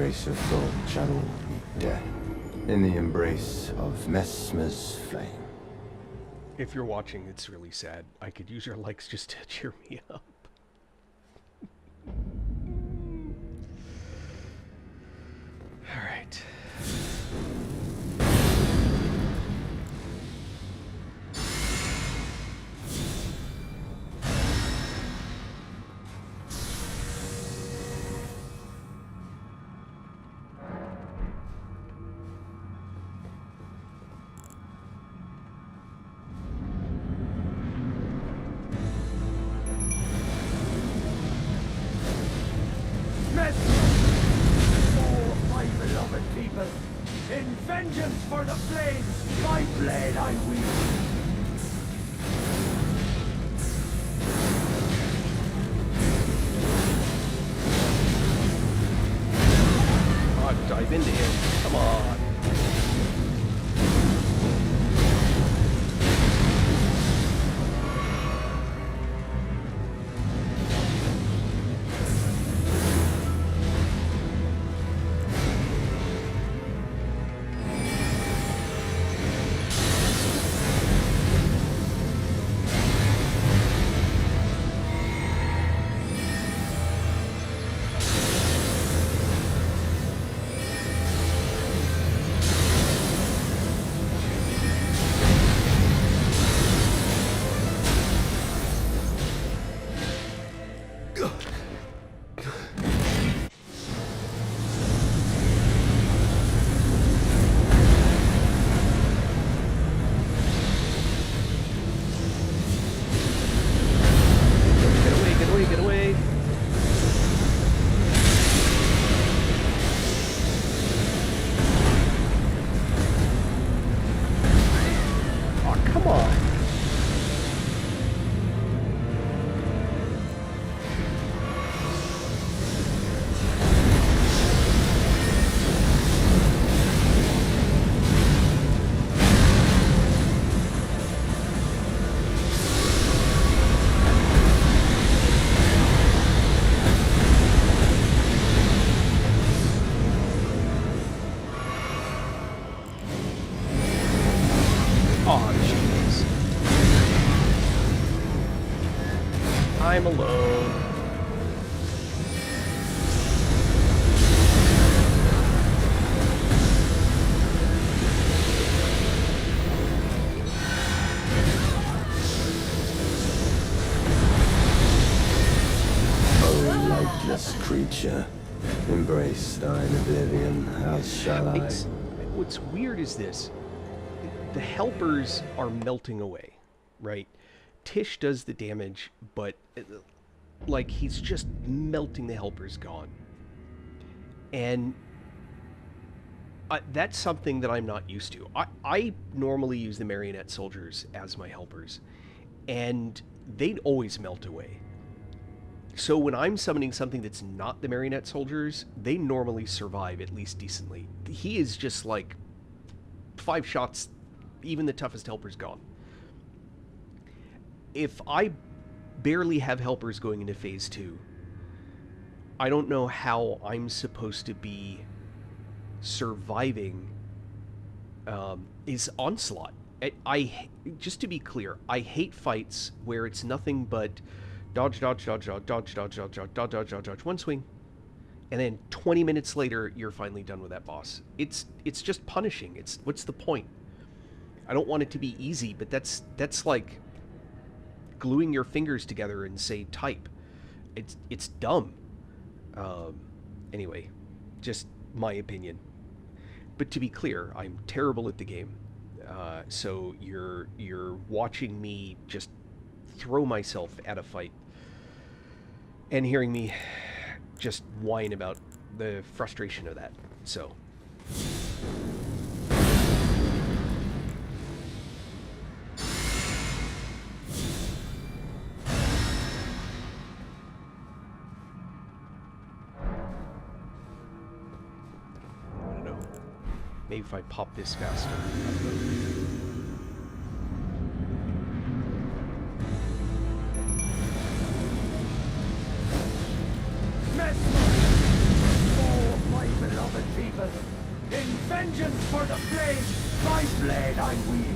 grace of gold shall all meet death in the embrace of Messmer's flame. If you're watching, it's really sad. I could use your likes just to cheer me up. All right. My beloved people, in vengeance for the flames, my blade I wield. Dive into him. Come on. Get away. Oh, come on. Oh, jeez. I'm alone. O lightless creature, embrace thine oblivion, how shall I? What's weird is this. The helpers are melting away, right? Tish does the damage, but like he's just melting the helpers gone. And that's something that I'm not used to. I normally use the marionette soldiers as my helpers, and they'd always melt away. So when I'm summoning something that's not the marionette soldiers, they normally survive at least decently. He is just like 5 shots, even the toughest helper's gone. If I barely have helpers going into phase 2, I don't know how I'm supposed to be surviving his onslaught. Just to be clear, I hate fights where it's nothing but dodge, dodge, dodge, dodge, dodge, dodge, dodge, dodge, dodge, dodge, dodge, dodge, one swing, and then 20 minutes later, you're finally done with that boss. It's just punishing. What's the point? I don't want it to be easy, but that's like gluing your fingers together and say type. It's dumb. Anyway, just my opinion. But to be clear, I'm terrible at the game. So you're watching me just throw myself at a fight and hearing me just whine about the frustration of that. So I don't know. Maybe if I pop this faster. In vengeance for the flames, my blade I wield.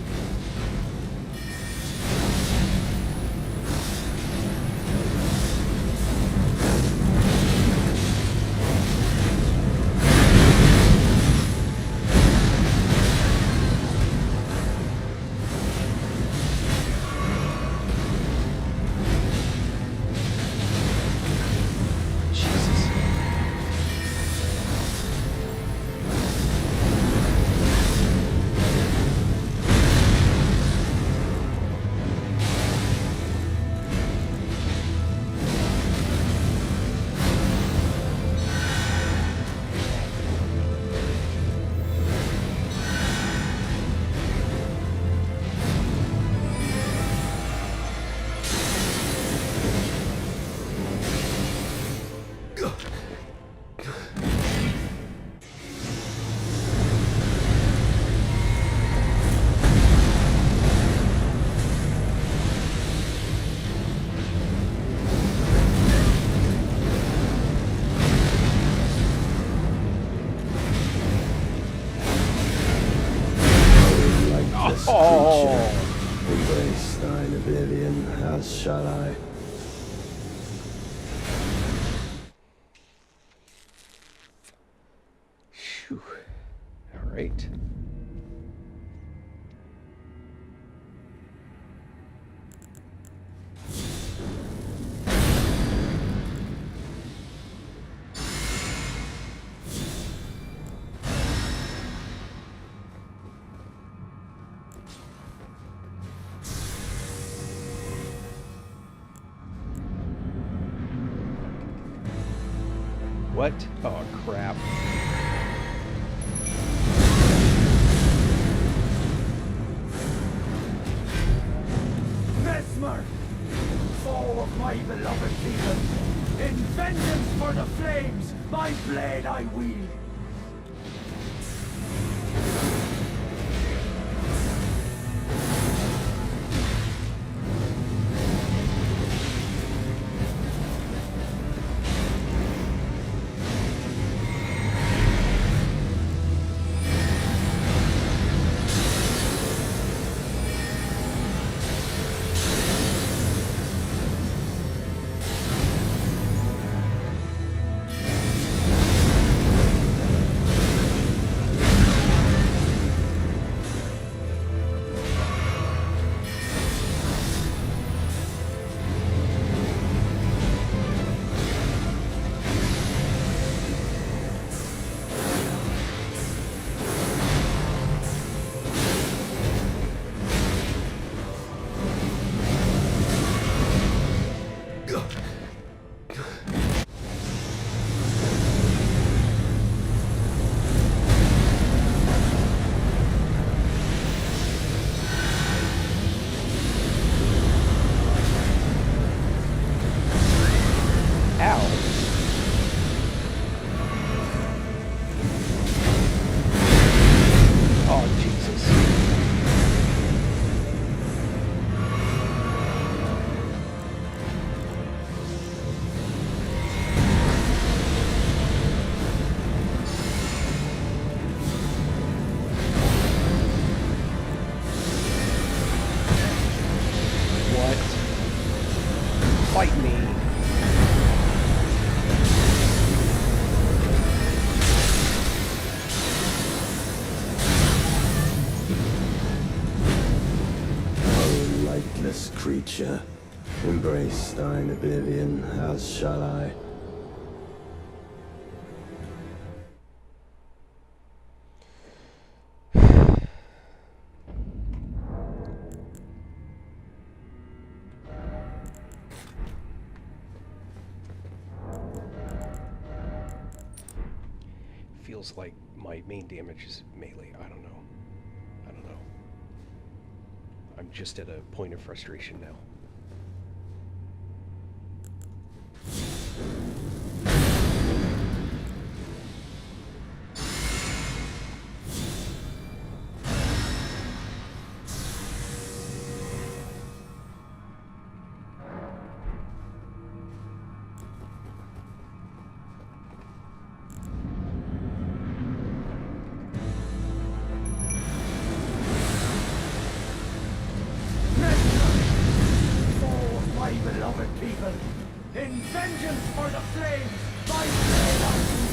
Embrace thine oblivion, as shall I. Phew. All right. What? Oh, crap. Mesmer, foe of my beloved people, in vengeance for the flames, my blade I wield. Fight me. O lightless creature, embrace thine oblivion, as shall I. Feels like my main damage is melee. I don't know. I'm just at a point of frustration now. vengeance for the flames, my blade I wield.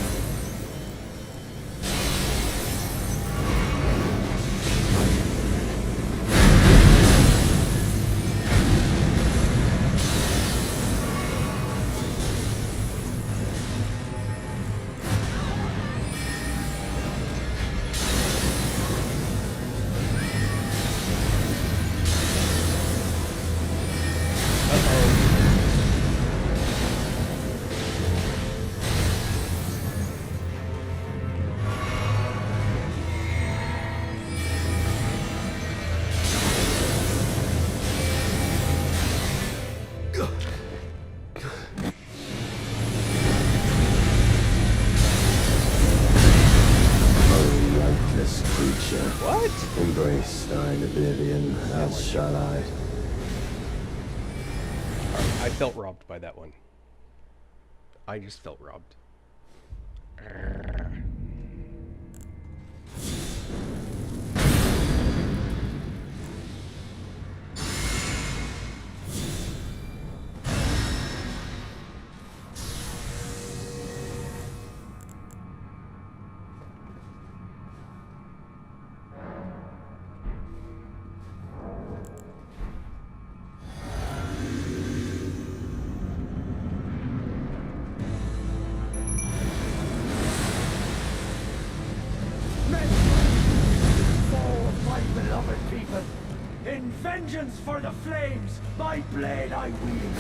What? Embrace thine oblivion, as shall I. I felt robbed by that one. I just felt robbed. Fall of my beloved people. In vengeance for the flames, my blade I wield.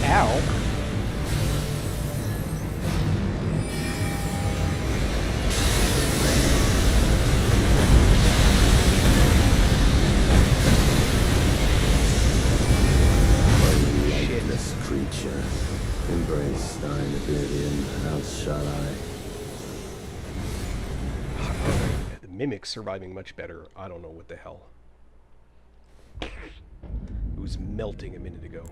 Ow. This creature, embrace thine oblivion, else shall I. The mimic's surviving much better. I don't know what the hell. It was melting a minute ago.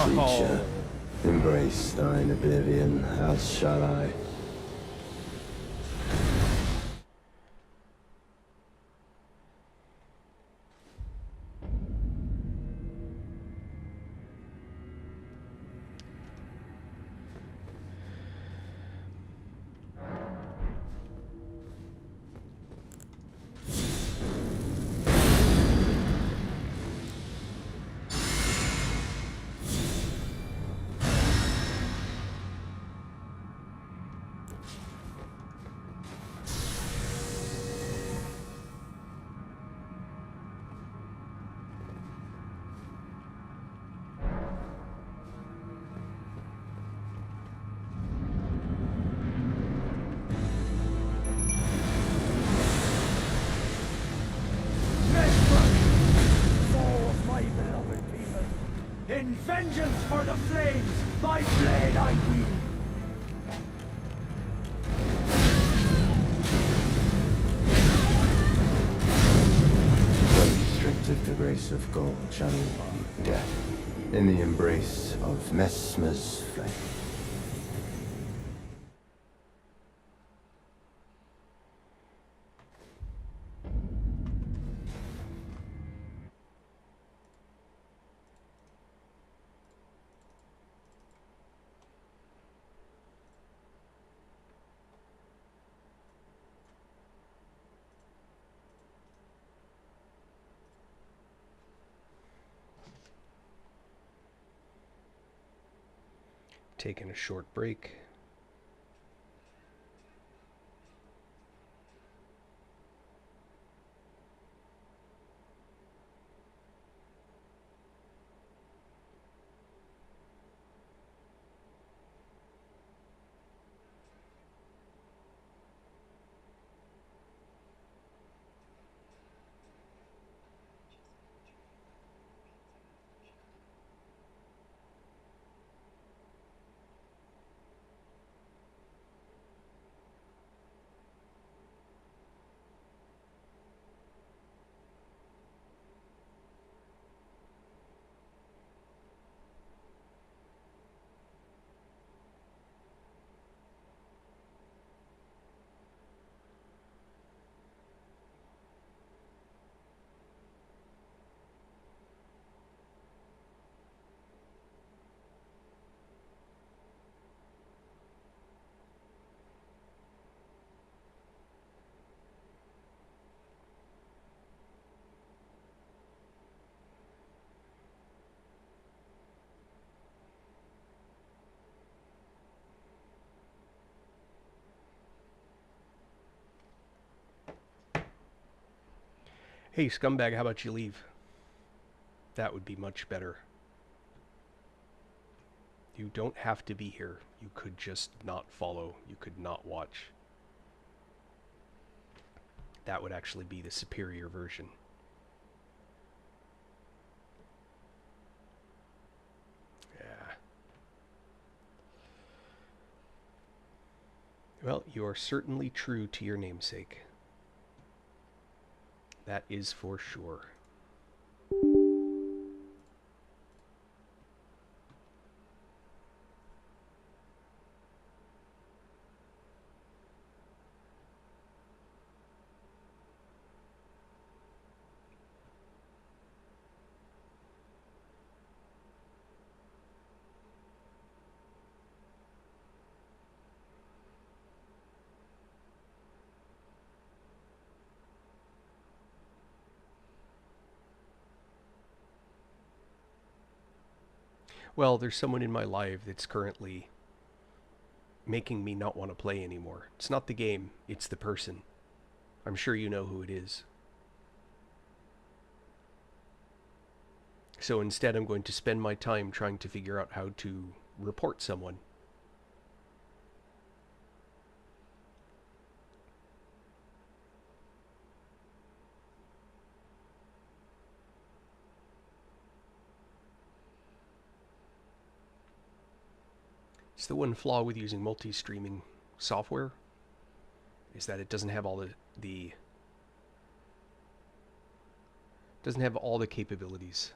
creature. Embrace thine oblivion, as shall I. Soul of my beloved people, in vengeance for the flames, my blade I wield. Unrestricted the grace of gold shall meet death in the embrace of Mesmer's flame. Taking a short break. Hey, scumbag, how about you leave? That would be much better. You don't have to be here. You could just not follow. You could not watch. That would actually be the superior version. Yeah. Well, you are certainly true to your namesake. That is for sure. Well, there's someone in my life that's currently making me not want to play anymore. It's not the game, it's the person. I'm sure you know who it is. So instead, I'm going to spend my time trying to figure out how to report someone. It's the one flaw with using multi-streaming software is that it doesn't have all the doesn't have all the capabilities